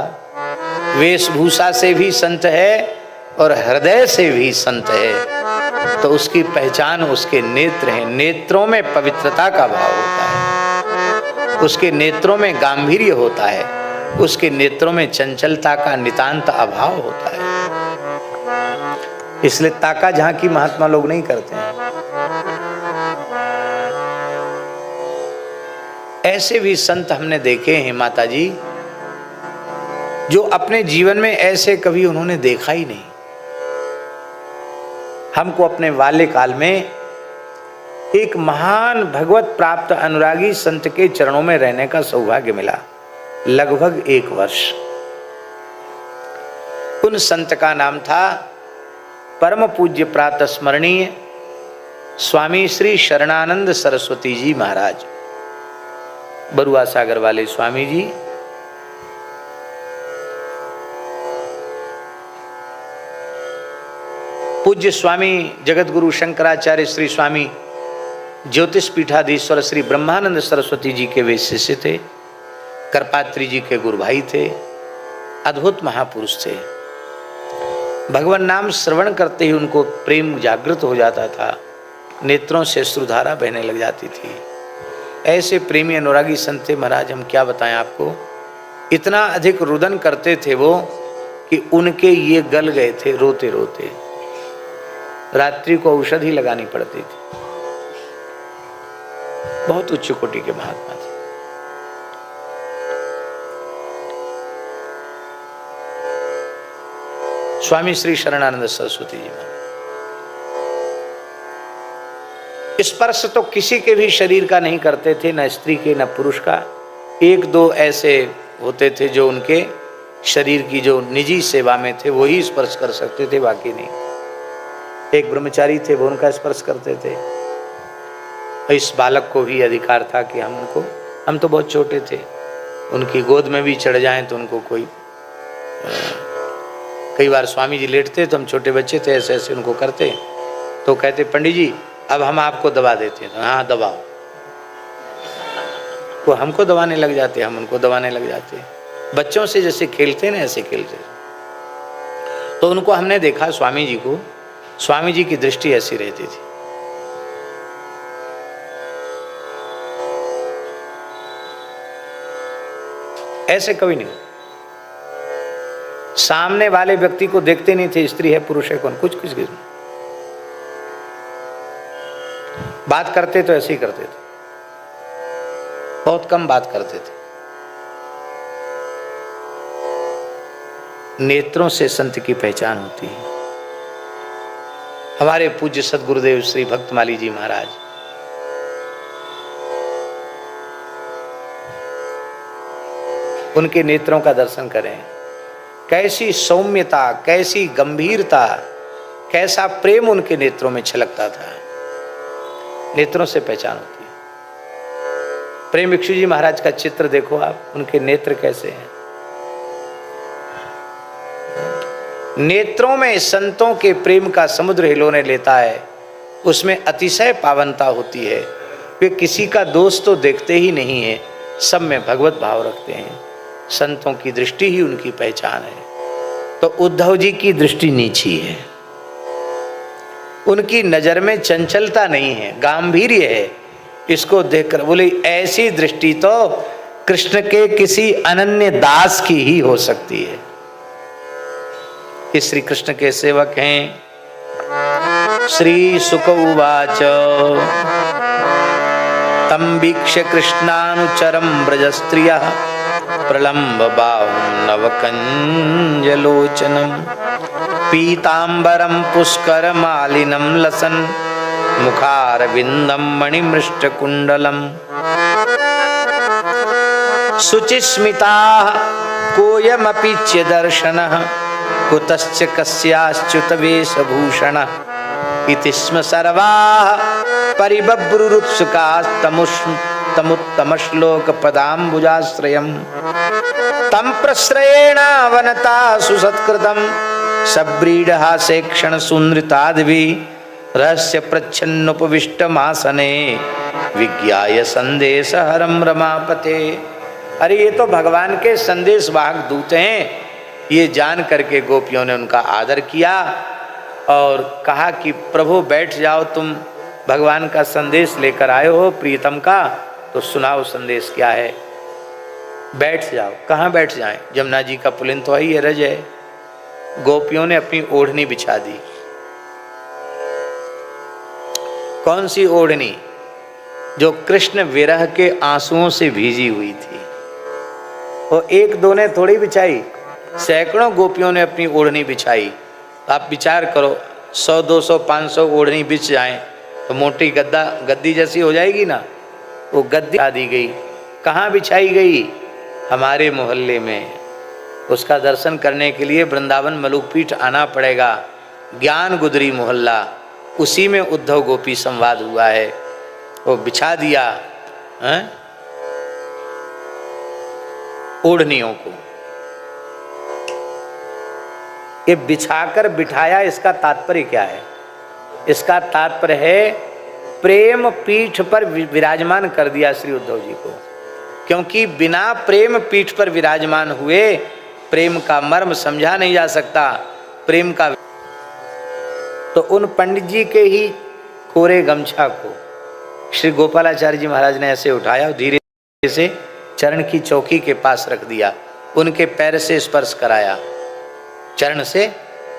वेशभूषा से भी संत है और हृदय से भी संत है, तो उसकी पहचान उसके नेत्र हैं। नेत्रों में पवित्रता का भाव होता है, उसके नेत्रों में गांभीर्य होता है, उसके नेत्रों में चंचलता का नितांत अभाव होता है। इसलिए ताका झांकी महात्मा लोग नहीं करते हैं। ऐसे भी संत हमने देखे हैं माता जी, जो अपने जीवन में ऐसे कभी उन्होंने देखा ही नहीं। हमको अपने वाले काल में एक महान भगवत प्राप्त अनुरागी संत के चरणों में रहने का सौभाग्य मिला, लगभग 1 वर्ष। उन संत का नाम था परम पूज्य प्रातः स्मरणीय स्वामी श्री शरणानंद सरस्वती जी महाराज, बरुआ सागर वाले स्वामी जी। पूज्य स्वामी जगत गुरु शंकराचार्य श्री स्वामी ज्योतिष पीठाधीश्वर श्री ब्रह्मानंद सरस्वती जी के वे शिष्य थे, करपात्री जी के गुरु भाई थे, अद्भुत महापुरुष थे। भगवान नाम श्रवण करते ही उनको प्रेम जागृत हो जाता था, नेत्रों से अश्रुधारा बहने लग जाती थी। ऐसे प्रेमी अनुरागी संत थे महाराज, हम क्या बताएं आपको। इतना अधिक रुदन करते थे वो कि उनके ये गल गए थे रोते रोते, रात्रि को औषधि लगानी पड़ती थी। बहुत उच्च कोटि के महात्मा थे। स्वामी श्री शरणानंद सरस्वती जी महाराज। स्पर्श तो किसी के भी शरीर का नहीं करते थे, न स्त्री के न पुरुष का। एक दो ऐसे होते थे जो उनके शरीर की जो निजी सेवा में थे वो ही स्पर्श कर सकते थे, बाकी नहीं। एक ब्रह्मचारी थे, वो उनका स्पर्श करते थे। इस बालक को भी अधिकार था कि हम तो बहुत छोटे थे, उनकी गोद में भी चढ़ जाएं तो उनको कोई कई बार स्वामी जी लेटते तो हम छोटे बच्चे थे, ऐसे ऐसे उनको करते तो कहते पंडित जी अब हम आपको दबा देते हैं। तो हाँ दबाओ। वो हमको दबाने लग जाते, हम उनको दबाने लग जाते। बच्चों से जैसे खेलते ना ऐसे खेलते। तो उनको हमने देखा स्वामी जी को, स्वामी जी की दृष्टि ऐसी रहती थी। ऐसे कभी नहीं, सामने वाले व्यक्ति को देखते नहीं थे स्त्री है पुरुष है कौन, कुछ बात करते तो ऐसे ही करते थे, बहुत कम बात करते थे। नेत्रों से संत की पहचान होती है। हमारे पूज्य सद्गुरुदेव श्री भक्तमाली जी महाराज, उनके नेत्रों का दर्शन करें, कैसी सौम्यता, कैसी गंभीरता, कैसा प्रेम उनके नेत्रों में छलकता था। नेत्रों से पहचान होती है। प्रेम भिक्षु जी महाराज का चित्र देखो आप, उनके नेत्र कैसे हैं। नेत्रों में संतों के प्रेम का समुद्र हिलोने लेता है, उसमें अतिशय पावनता होती है। वे किसी का दोष तो देखते ही नहीं है, सब में भगवत भाव रखते हैं। संतों की दृष्टि ही उनकी पहचान है। तो उद्धव जी की दृष्टि नीची है, उनकी नजर में चंचलता नहीं है, गांभीर्य है। इसको देखकर बोले ऐसी दृष्टि तो कृष्ण के किसी अनन्य दास की ही हो सकती है। ये श्री कृष्ण के सेवक हैं। श्री शुक उवाच तम वीक्ष्य कृष्णानुचरम ब्रजस्त्रियः प्रलम्ब बाहुं नवकंजलोचनम पीतांबरम पुष्कर मालिनम लसन मुखारविंदम मणिमृष्टकुंडलम शुचिस्मिता कोयमपि च दर्शनः कुतश्च कस्याश्च्युत वेशभूषणः इति स्म सर्वाः परिबभ्रुरुत्सुकास्तमुत्तम श्लोकपदाम्बुजाश्रयम् तं प्रश्रयेण वनता सुसत्कृतं सब्रीडहासे क्षणसुन्दृतादिभिः रहस्य प्रच्छन्नुपविष्टमासने विज्ञाय संदेशहरं रमापते। अरे ये तो भगवान के संदेश वाहक दूत हैं। ये जान करके गोपियों ने उनका आदर किया और कहा कि प्रभु बैठ जाओ, तुम भगवान का संदेश लेकर आए हो प्रीतम का, तो सुनाओ संदेश क्या है। बैठ जाओ। कहाँ बैठ जाएं? जमुना जी का पुलिन तो ही रज है। गोपियों ने अपनी ओढ़नी बिछा दी। कौन सी ओढ़नी? जो कृष्ण विरह के आंसुओं से भीजी हुई थी। वो एक दो ने थोड़ी बिछाई, सैकड़ों गोपियों ने अपनी ओढ़नी बिछाई। आप विचार करो, 100, 200, 500 ओढ़नी बिछ जाएं तो मोटी गद्दी जैसी हो जाएगी ना। वो गद्दी आ दी गई। कहाँ बिछाई गई? हमारे मोहल्ले में। उसका दर्शन करने के लिए वृंदावन मलुकपीठ आना पड़ेगा। ज्ञान गुदरी मोहल्ला, उसी में उद्धव गोपी संवाद हुआ है। वो बिछा दिया ओढ़नियों को। ये बिछाकर बिठाया, इसका तात्पर्य क्या है? इसका तात्पर्य है प्रेम पीठ पर विराजमान कर दिया श्री उद्धव जी को। क्योंकि बिना प्रेम पीठ पर विराजमान हुए प्रेम का मर्म समझा नहीं जा सकता। प्रेम का तो उन पंडित जी के ही कोरे गमछा को श्री गोपालाचार्य जी महाराज ने ऐसे उठाया, धीरे से चरण की चौकी के पास रख दिया, उनके पैर से स्पर्श कराया चरण से,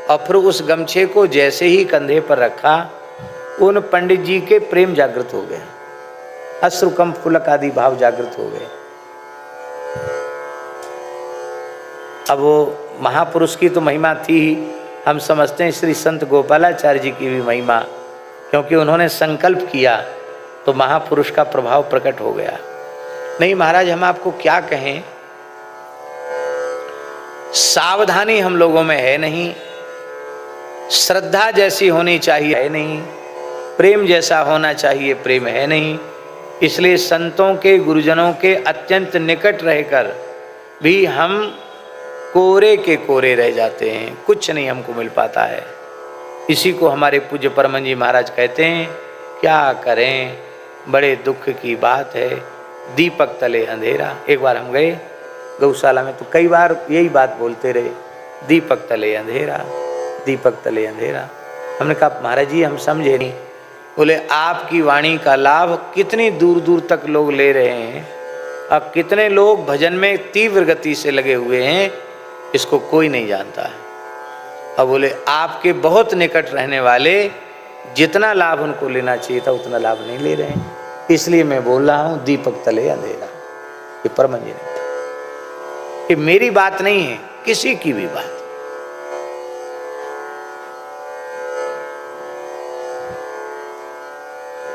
और फिर उस गमछे को जैसे ही कंधे पर रखा, उन पंडित जी के प्रेम जागृत हो गए। अश्रुकंप पुलक आदि भाव जागृत हो गए। अब वो महापुरुष की तो महिमा थी ही, हम समझते हैं श्री संत गोपालाचार्य जी की भी महिमा, क्योंकि उन्होंने संकल्प किया तो महापुरुष का प्रभाव प्रकट हो गया। नहीं महाराज, हम आपको क्या कहें, सावधानी हम लोगों में है नहीं, श्रद्धा जैसी होनी चाहिए है नहीं, प्रेम जैसा होना चाहिए प्रेम है नहीं। इसलिए संतों के गुरुजनों के अत्यंत निकट रहकर भी हम कोरे के कोरे रह जाते हैं, कुछ नहीं हमको मिल पाता है। इसी को हमारे पूज्य परमहंस जी महाराज कहते हैं, क्या करें बड़े दुख की बात है, दीपक तले अंधेरा। एक बार हम गए गौशाला में तो कई बार यही बात बोलते रहे, दीपक तले अंधेरा, दीपक तले अंधेरा। हमने कहा महाराज जी हम समझे नहीं। बोले आपकी वाणी का लाभ कितनी दूर दूर तक लोग ले रहे हैं, अब कितने लोग भजन में तीव्र गति से लगे हुए हैं, इसको कोई नहीं जानता है। अब बोले आपके बहुत निकट रहने वाले जितना लाभ उनको लेना चाहिए था उतना लाभ नहीं ले रहे हैं, इसलिए मैं बोल रहा हूँ दीपक तले अंधेरा। ये परमहंस जी ने कहा, ये मेरी बात नहीं है, किसी की भी बात।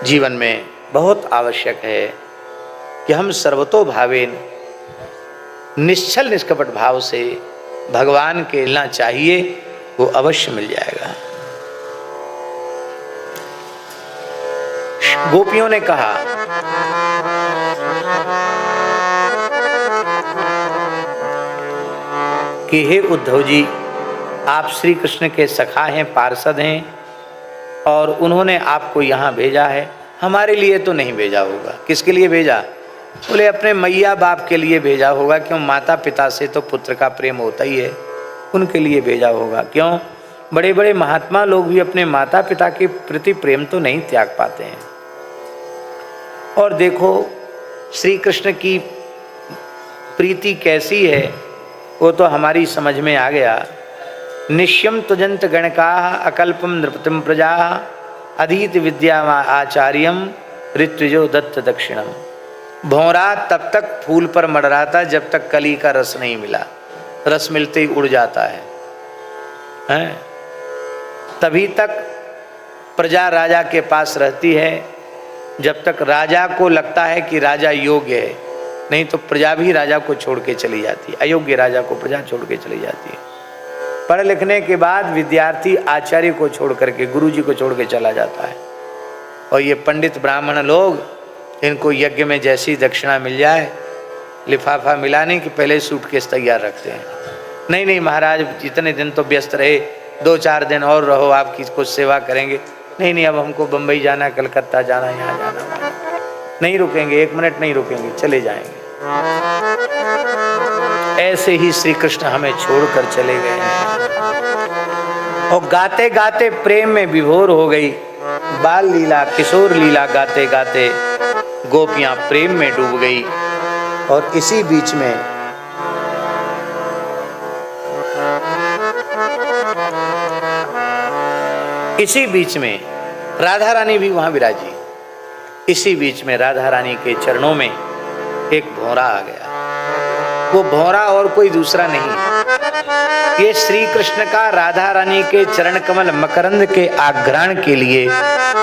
जीवन में बहुत आवश्यक है कि हम सर्वतोभावेन निश्चल निष्कपट भाव से भगवान के मिलना चाहिए, वो अवश्य मिल जाएगा। गोपियों ने कहा कि हे उद्धव जी, आप श्री कृष्ण के सखा हैं, पार्षद हैं, और उन्होंने आपको यहाँ भेजा है। हमारे लिए तो नहीं भेजा होगा, किसके लिए भेजा? बोले अपने मैया बाप के लिए भेजा होगा। क्यों? माता पिता से तो पुत्र का प्रेम होता ही है, उनके लिए भेजा होगा। क्यों? बड़े बड़े महात्मा लोग भी अपने माता पिता के प्रति प्रेम तो नहीं त्याग पाते हैं। और देखो श्री कृष्ण की प्रीति कैसी है, वो तो हमारी समझ में आ गया। निश्यम तुजंत गणका अकल्पम नृपतिम प्रजा अधीत विद्या आचार्यम ऋत्विजो दत्त दक्षिणम। भौरा तब तक फूल पर मडराता जब तक कली का रस नहीं मिला, रस मिलते ही उड़ जाता है, हैं? तभी तक प्रजा राजा के पास रहती है, जब तक राजा को लगता है कि राजा योग्य है, नहीं तो प्रजा भी राजा को छोड़ के चली जाती है, अयोग्य राजा को प्रजा छोड़ के चली जाती है। पढ़ लिखने के बाद विद्यार्थी आचार्य को छोड़ करके, गुरु जी को छोड़ के चला जाता है। और ये पंडित ब्राह्मण लोग, इनको यज्ञ में जैसी दक्षिणा मिल जाए, लिफाफा मिलाने की पहले सूटकेस तैयार रखते हैं। नहीं नहीं महाराज, इतने दिन तो व्यस्त रहे, 2-4 दिन और रहो, आपकी कुछ सेवा करेंगे। नहीं नहीं, अब हमको बम्बई जाना, कलकत्ता जाना, यहाँ जाना, नहीं रुकेंगे, 1 मिनट नहीं रुकेंगे, चले जाएंगे। ऐसे ही श्री कृष्ण हमें छोड़कर चले गए हैं। और गाते गाते प्रेम में विभोर हो गई। बाल लीला, किशोर लीला गाते गाते गोपियां प्रेम में डूब गई। और इसी बीच में राधा रानी भी वहां विराजी। इसी बीच में राधा रानी के चरणों में एक भौरा आ गया। वो भौरा और कोई दूसरा नहीं, ये श्री कृष्ण का राधा रानी के चरण कमल मकरंद के आघ्राण के लिए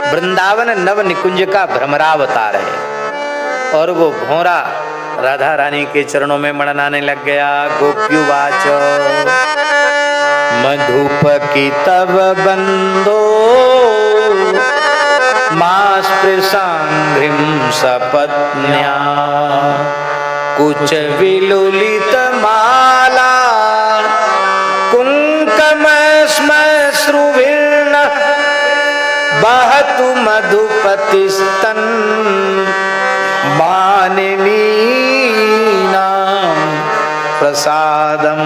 वृंदावन नव निकुंज का भ्रमरावतार है। और वो भौरा राधा रानी के चरणों में मणनाने लग गया। गोप्युवाच मधुपकी तव बंदो मां स्पृशांघ्रिं सपत्न्या कुच विलुलित माला कुंकम श्मश्रुवीर्ण बहतु मधुपतिस्तन मानिनीनां प्रसादम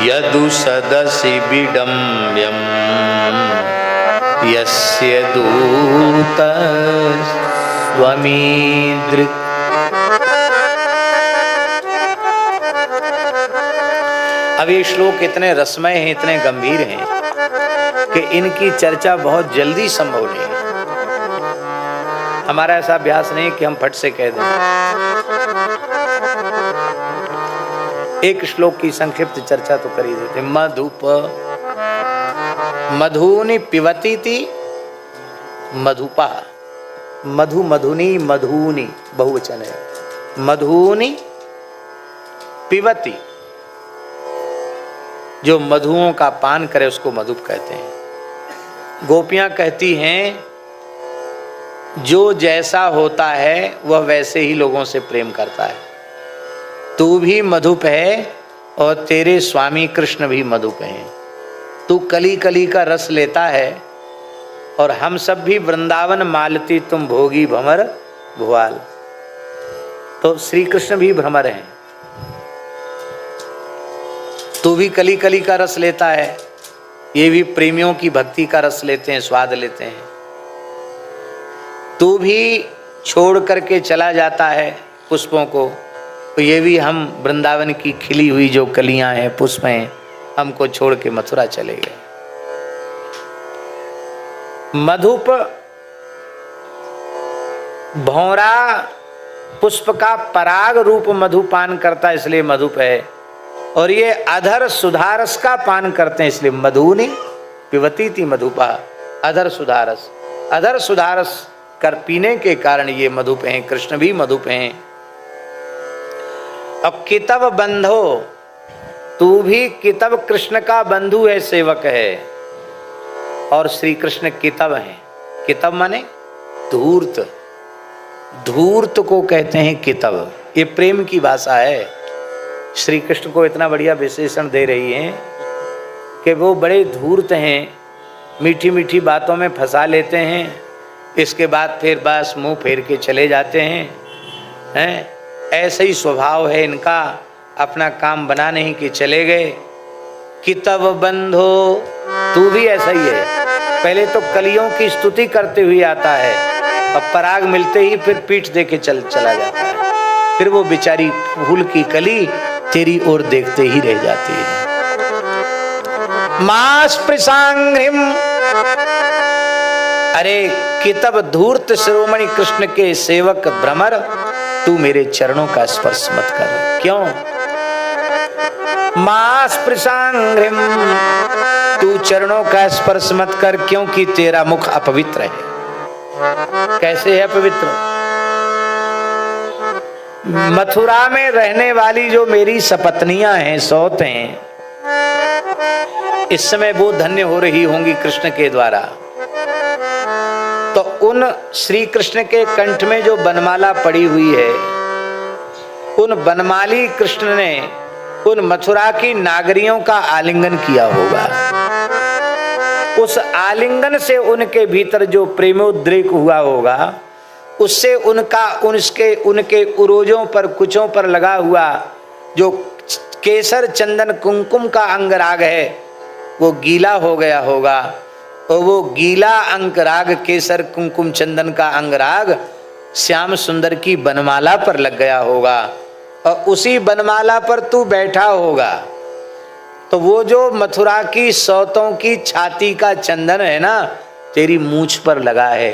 यदु सदसि विडम्ब्यं यस्य दूत स्वमीदृक्। अब ये श्लोक इतने रसमय हैं, इतने गंभीर हैं कि इनकी चर्चा बहुत जल्दी संभव नहीं है। हमारा ऐसा अभ्यास नहीं कि हम फट से कह दें। एक श्लोक की संक्षिप्त चर्चा तो कर ही देते। मधुप मधुनि पिबती थी मधुपा, मधु मधुनी मधुनी बहुवचन है, मधुनि पिबती, जो मधुओं का पान करे उसको मधुप कहते हैं। गोपियां कहती हैं जो जैसा होता है वह वैसे ही लोगों से प्रेम करता है। तू भी मधुप है और तेरे स्वामी कृष्ण भी मधुप हैं। तू कली कली का रस लेता है और हम सब भी वृंदावन मालती तुम भोगी भमर भुआल। तो श्री कृष्ण भी भ्रमर हैं। तू भी कली कली का रस लेता है, ये भी प्रेमियों की भक्ति का रस लेते हैं, स्वाद लेते हैं। तू भी छोड़ करके चला जाता है पुष्पों को, तो ये भी हम वृंदावन की खिली हुई जो कलियां हैं, पुष्प हैं, हमको छोड़ के मथुरा चले गए। मधुप भौरा पुष्प का पराग रूप मधु पान करता है इसलिए मधुप है, और ये अधर सुधारस का पान करते हैं इसलिए मधुनि पिबती थी मधुपा। अधर सुधारस, अधर सुधारस कर पीने के कारण ये मधुप हैं, कृष्ण भी मधुप हैं। अब कितव बंधो, तू भी कितव कृष्ण का बंधु है, सेवक है, और श्री कृष्ण कितव हैं। कितव माने धूर्त, धूर्त को कहते हैं कितव। ये प्रेम की भाषा है। श्री कृष्ण को इतना बढ़िया विशेषण दे रही हैं कि वो बड़े धूर्त हैं, मीठी मीठी बातों में फंसा लेते हैं, इसके बाद फिर बस मुंह फेर के चले जाते हैं। ऐसा ही स्वभाव है इनका, अपना काम बना नहीं कि चले गए। कितव बंधो, तू भी ऐसा ही है। पहले तो कलियों की स्तुति करते हुए आता है, अब पराग मिलते ही फिर पीठ दे के चला जाता है। फिर वो बेचारी फूल की कली तेरी ओर देखते ही रह जाती है। मास प्रसांग्रिम, अरे कितब धूर्त शिरोमणि कृष्ण के सेवक भ्रमर, तू मेरे चरणों का स्पर्श मत कर। क्यों? मास प्रसांग्रिम, तू चरणों का स्पर्श मत कर, क्योंकि तेरा मुख अपवित्र है। कैसे है अपवित्र? मथुरा में रहने वाली जो मेरी सपत्नियां हैं, सौत हैं, इस समय वो धन्य हो रही होंगी कृष्ण के द्वारा। तो उन श्री कृष्ण के कंठ में जो बनमाला पड़ी हुई है, उन बनमाली कृष्ण ने उन मथुरा की नागरियों का आलिंगन किया होगा। उस आलिंगन से उनके भीतर जो प्रेमोद्रेक हुआ होगा, उससे उनके उरोजों पर, कुचों पर लगा हुआ जो केसर चंदन कुमकुम का अंगराग है, वो गीला हो गया होगा। और वो गीला अंगराग, केसर कुमकुम चंदन का अंगराग श्याम सुंदर की बनमाला पर लग गया होगा, और उसी बनमाला पर तू बैठा होगा। तो वो जो मथुरा की सौतों की छाती का चंदन है ना, तेरी मूंछ पर लगा है।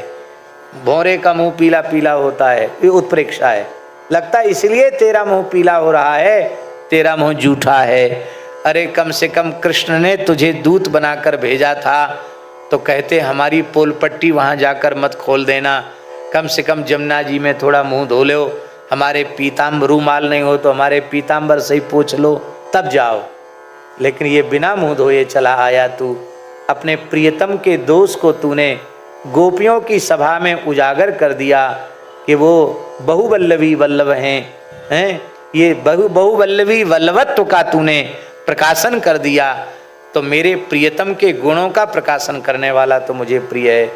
भौरे का मुंह पीला पीला होता है, ये उत्प्रेक्षा है। लगता है इसलिए तेरा मुंह पीला हो रहा है, तेरा मुंह जूठा है। अरे कम से कम कृष्ण ने तुझे दूत बनाकर भेजा था, तो कहते हमारी पोल पट्टी वहाँ जाकर मत खोल देना, कम से कम जमुना जी में थोड़ा मुंह धो लो, हमारे पीताम्बर, रूमाल नहीं हो तो हमारे पीताम्बर से ही पोंछ लो, तब जाओ। लेकिन ये बिना मुंह धोए चला आया तू। अपने प्रियतम के दोष को तूने गोपियों की सभा में उजागर कर दिया कि वो बहुवल्लभी वल्लभ हैं, ये बहुवल्लभी वल्लभत्व का तूने प्रकाशन कर दिया। तो मेरे प्रियतम के गुणों का प्रकाशन करने वाला तो मुझे प्रिय है,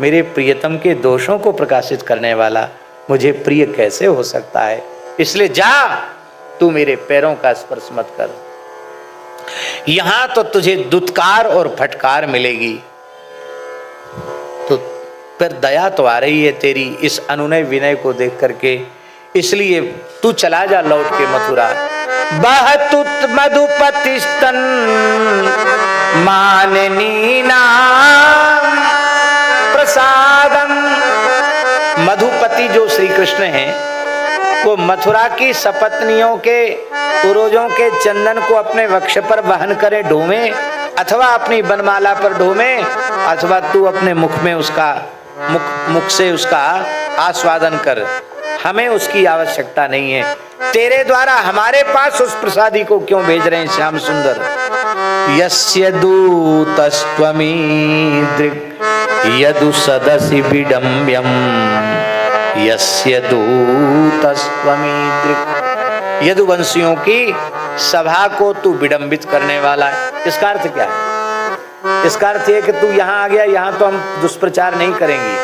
मेरे प्रियतम के दोषों को प्रकाशित करने वाला मुझे प्रिय कैसे हो सकता है? इसलिए जा, तू मेरे पैरों का स्पर्श मत कर। यहां तो तुझे दुत्कार और फटकार मिलेगी। तो फिर दया तो आ रही है तेरी इस अनुनय विनय को देख करके, इसलिए तू चला जा लौट के मथुरा। बहतुत मधुपति स्तन माननी नाम प्रसादम। मधुपति जो श्री कृष्ण हैं, वो मथुरा की सपत्नियों के पूर्वजों के चंदन को अपने वक्ष पर वहन करे ढोवे, अथवा अपनी बनमाला पर ढोवे, अथवा तू अपने मुख में उसका मुख से उसका आस्वादन कर। हमें उसकी आवश्यकता नहीं है। तेरे द्वारा हमारे पास उस प्रसादी को क्यों भेज रहे हैं श्याम सुंदर? यस्य दूतस्त्वमीदृक् यदु सदसि विडम्ब्यम्, यस्य दूतस्त्वमीदृक्। यदुवंशियों की सभा को तू विडंबित करने वाला है। इसका अर्थ क्या है? इसका अर्थ है कि तू यहाँ आ गया, यहाँ तो हम दुष्प्रचार नहीं करेंगे।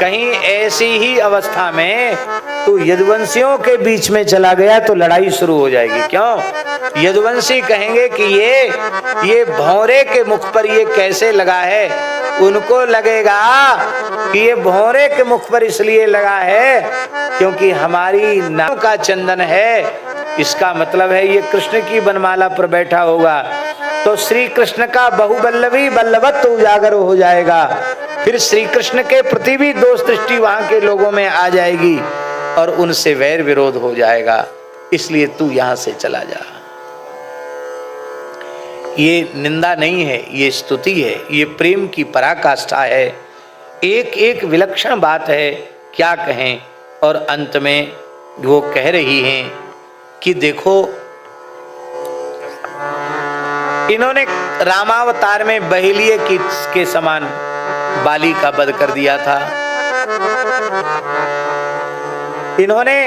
कहीं ऐसी ही अवस्था में तू यदुवंशियों के बीच में चला गया तो लड़ाई शुरू हो जाएगी। क्यों? यदुवंशी कहेंगे कि ये भौरे के मुख पर ये कैसे लगा है। उनको लगेगा कि ये भौरे के मुख पर इसलिए लगा है क्योंकि हमारी नाम का चंदन है। इसका मतलब है ये कृष्ण की बनमाला पर बैठा होगा तो श्री कृष्ण का बहुबल्लभी बल्लभत्व उजागर हो जाएगा। फिर श्री कृष्ण के प्रति भी दोष दृष्टि वहां के लोगों में आ जाएगी और उनसे वैर विरोध हो जाएगा। इसलिए तू यहां से चला जा। ये निंदा नहीं है, ये स्तुति है, ये प्रेम की पराकाष्ठा है। एक एक विलक्षण बात है, क्या कहें। और अंत में वो कह रही हैं कि देखो, इन्होंने रामावतार में बहेलिए के समान बाली का वध कर दिया था। इन्होंने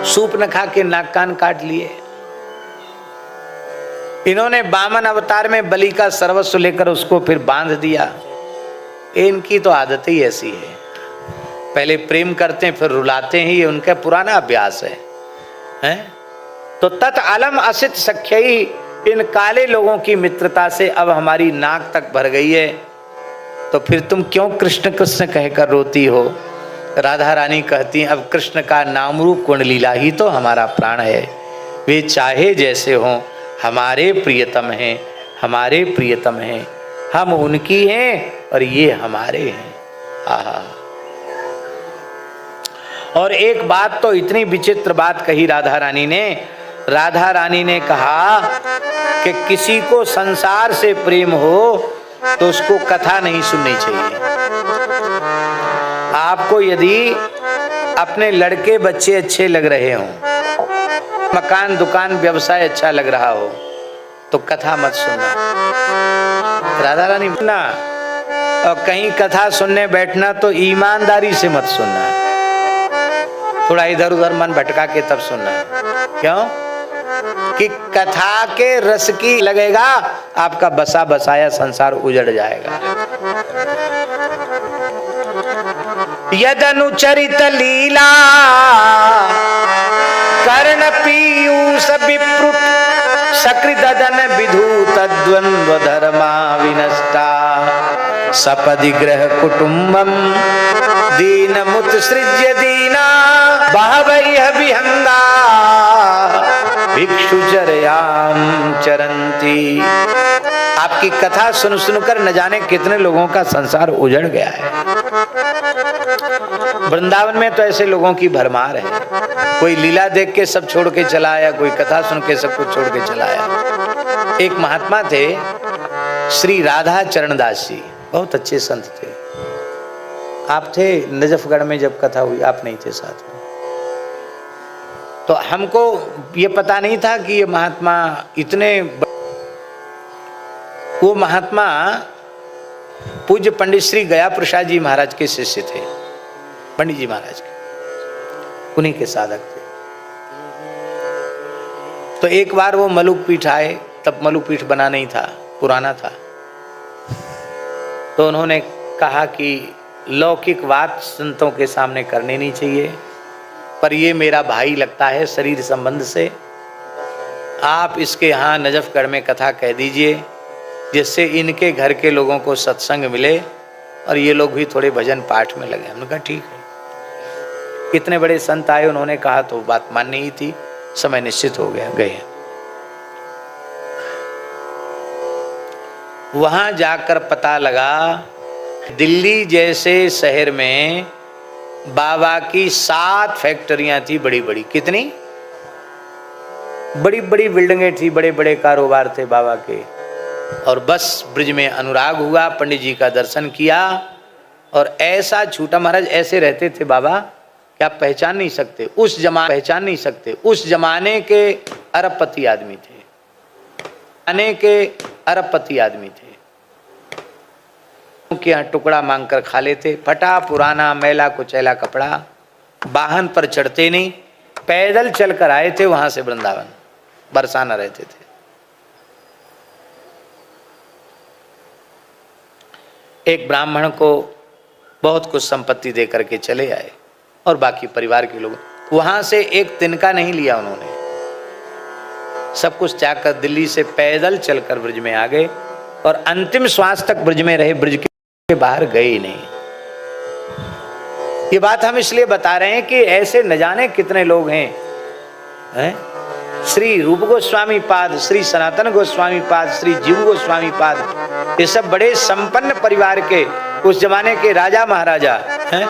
सूर्पनखा के नाक कान काट लिए। इन्होंने वामन अवतार में बलि का सर्वस्व लेकर उसको फिर बांध दिया। इनकी तो आदत ही ऐसी है, पहले प्रेम करते हैं फिर रुलाते हैं। ये उनका पुराना अभ्यास है, हैं? तो तत् अलम असित सख्यई, इन काले लोगों की मित्रता से अब हमारी नाक तक भर गई है। तो फिर तुम क्यों कृष्ण कृष्ण कहकर रोती हो? राधा रानी कहती हैं, अब कृष्ण का नाम रूप गुण लीला ही तो हमारा प्राण है। वे चाहे जैसे हों, हमारे प्रियतम हैं, हमारे प्रियतम हैं। हम उनकी हैं और ये हमारे हैं। आहा। और एक बात तो इतनी विचित्र बात कही राधा रानी ने। राधा रानी ने कहा कि किसी को संसार से प्रेम हो तो उसको कथा नहीं सुननी चाहिए। आपको यदि अपने लड़के बच्चे अच्छे लग रहे हों, मकान दुकान व्यवसाय अच्छा लग रहा हो, तो कथा मत सुनना। राधा रानी सुनना, और कहीं कथा सुनने बैठना तो ईमानदारी से मत सुनना। थोड़ा इधर उधर मन भटका के तब सुनना। क्यों? कि कथा के रस की लगेगा, आपका बसा बसाया संसार उजड़ जाएगा। यदनुचरित लीला कर्ण पीयूष विप्रुट सकृदन विधूत द्वंद्व धर्मा विनष्टा सपदि ग्रह कुटुंबम दीन मुत्सृज्य दीना बहवैः विहंगा भिक्षुचर्याम चरंती। आपकी कथा सुन सुनकर न जाने कितने लोगों का संसार उजड़ गया है। वृंदावन में तो ऐसे लोगों की भरमार है। कोई लीला देख के सब छोड़ के चला आया, कोई कथा सुन के सब कुछ छोड़ के चला आया। एक महात्मा थे श्री राधा चरणदास जी, बहुत अच्छे संत थे। आप थे नजफगढ़ में जब कथा हुई, आप नहीं थे साथ में। तो हमको ये पता नहीं था कि ये महात्मा इतने। वो महात्मा पूज्य पंडित श्री गया प्रसाद जी महाराज के शिष्य थे, पंडित जी महाराज के, उन्हीं के साधक थे। तो एक बार वो मलुक पीठ आए, तब मलुक पीठ बना नहीं था, पुराना था। तो उन्होंने कहा कि लौकिक बात संतों के सामने करनी नहीं चाहिए, पर ये मेरा भाई लगता है शरीर संबंध से, आप इसके यहाँ नजफगढ़ में कथा कह दीजिए, जिससे इनके घर के लोगों को सत्संग मिले और ये लोग भी थोड़े भजन पाठ में लगे। हमने कहा ठीक है। इतने बड़े संत आए, उन्होंने कहा तो बात माननी ही थी। समय निश्चित हो गया, गए। वहां जाकर पता लगा दिल्ली जैसे शहर में बाबा की 7 फैक्ट्रियां थी बड़ी बड़ी। कितनी बड़ी बड़ी बिल्डिंगें थी, बड़े बड़े कारोबार थे बाबा के। और बस ब्रिज में अनुराग हुआ, पंडित जी का दर्शन किया और ऐसा छूटा। महाराज ऐसे रहते थे बाबा कि आप पहचान नहीं सकते, उस जमाने के अरबपति आदमी थे, अरबपति आदमी थे। के यहाँ टुकड़ा मांगकर खा लेते, फटा पुराना मैला कुचैला कपड़ा, वाहन पर चढ़ते नहीं, पैदल चलकर आए थे वहां से वृंदावन, बरसाना रहते थे। एक ब्राह्मण को बहुत कुछ संपत्ति दे करके चले आए और बाकी परिवार के लोग, वहां से एक तिनका नहीं लिया उन्होंने, सब कुछ त्याग कर दिल्ली से पैदल चलकर ब्रिज में आ गए और अंतिम श्वास तक ब्रिज में रहे, ब्रिज के बाहर गए ही नहीं। ये बात हम इसलिए बता रहे हैं कि ऐसे न जाने कितने लोग हैं? श्री रूप गोस्वामी पाद, श्री सनातन गोस्वामी पाद, श्री जीव गोस्वामी पाद, ये सब बड़े संपन्न परिवार के, उस जमाने के राजा महाराजा हैं।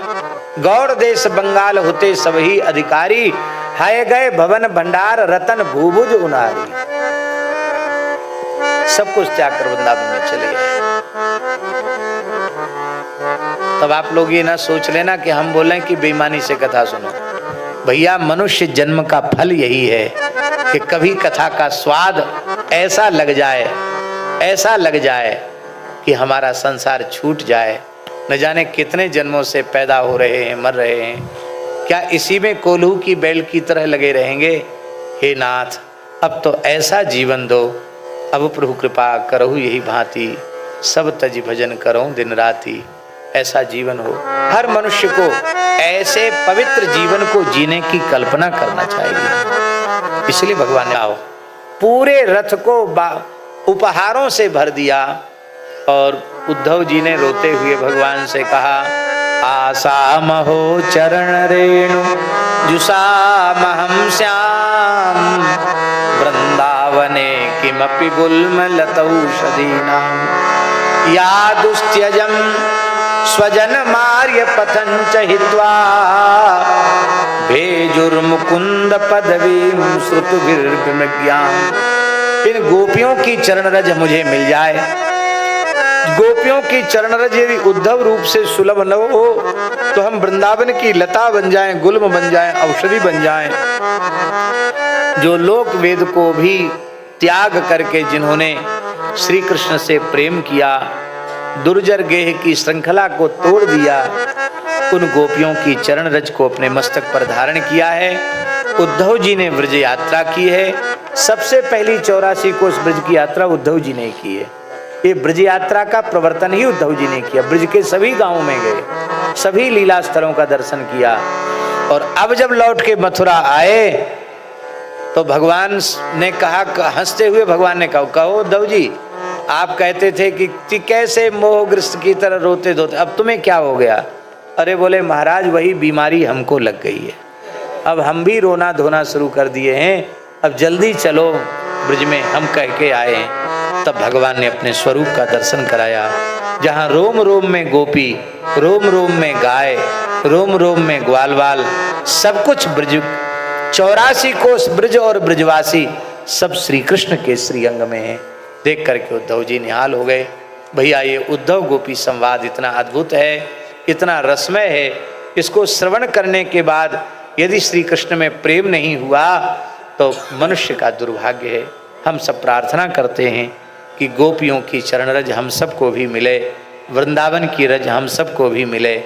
गौड़ देश बंगाल होते सभी अधिकारी, हाय गए भवन भंडार रतन भूभुज उनारी। सब कुछ त्याग कर वृंदावन में चले गए। तब आप लोग ये ना सोच लेना कि हम बोलें कि बेईमानी से कथा सुनो। भैया मनुष्य जन्म का फल यही है कि कभी कथा का स्वाद ऐसा लग जाए कि हमारा संसार छूट जाए। न जाने कितने जन्मों से पैदा हो रहे हैं, मर रहे हैं, क्या इसी में कोल्हू की बैल की तरह लगे रहेंगे? हे नाथ, अब तो ऐसा जीवन दो, अब प्रभु कृपा करो यही भांति, सब तज भजन करो दिन राति, ऐसा जीवन हो। हर मनुष्य को ऐसे पवित्र जीवन को जीने की कल्पना करना चाहिए। इसलिए भगवान ने आओ पूरे रथ को उपहारों से भर दिया और उद्धव जी ने रोते हुए भगवान से कहा, आशा महो चरण रेणु जुषामहं श्याम वृंदावने किमपि गुल्मलतौषधीनां यादुस्त्यजं स्वजन मार्य पथंच हित्वा भेजुर्मुकुंद पदवीं श्रुतुभिर्विमज्ञां। इन गोपियों की चरण रज मुझे मिल जाए, गोपियों की चरण रज यदि उद्धव रूप से सुलभ न हो तो हम वृंदावन की लता बन जाएं, गुल्म बन जाएं, औषधि बन जाएं। जो लोक वेद को भी त्याग करके जिन्होंने श्री कृष्ण से प्रेम किया, दुर्जर गेह की श्रृंखला को तोड़ दिया, उन गोपियों की चरण रज को अपने मस्तक पर धारण किया है। उद्धव जी ने ब्रज यात्रा की है। सबसे पहली 84 कोस ब्रज की यात्रा उद्धव जी ने की है। ये ब्रज यात्रा का प्रवर्तन ही उद्धव जी ने किया। ब्रज के सभी गांवों में गए, सभी लीला स्थलों का दर्शन किया और अब जब लौट के मथुरा आए तो भगवान ने कहा, हंसते हुए भगवान ने कहा, कहो उद्धव जी, आप कहते थे कि कैसे मोहग्रस्त की तरह रोते धोते, अब तुम्हें क्या हो गया? अरे बोले महाराज वही बीमारी हमको लग गई है, अब हम भी रोना धोना शुरू कर दिए हैं, अब जल्दी चलो ब्रज में, हम कह के आए हैं। तब भगवान ने अपने स्वरूप का दर्शन कराया, जहाँ रोम रोम में गोपी, रोम रोम में गाय, रोम रोम में ग्वालवाल, सब कुछ ब्रज, 84 कोस ब्रज और ब्रजवासी सब श्री कृष्ण के श्री अंग में है। देख करके उद्धव जी निहाल हो गए। भैया ये उद्धव गोपी संवाद इतना अद्भुत है, इतना रसमय है, इसको श्रवण करने के बाद यदि श्री कृष्ण में प्रेम नहीं हुआ तो मनुष्य का दुर्भाग्य है। हम सब प्रार्थना करते हैं कि गोपियों की चरण रज हम सबको भी मिले, वृंदावन की रज हम सबको भी मिले।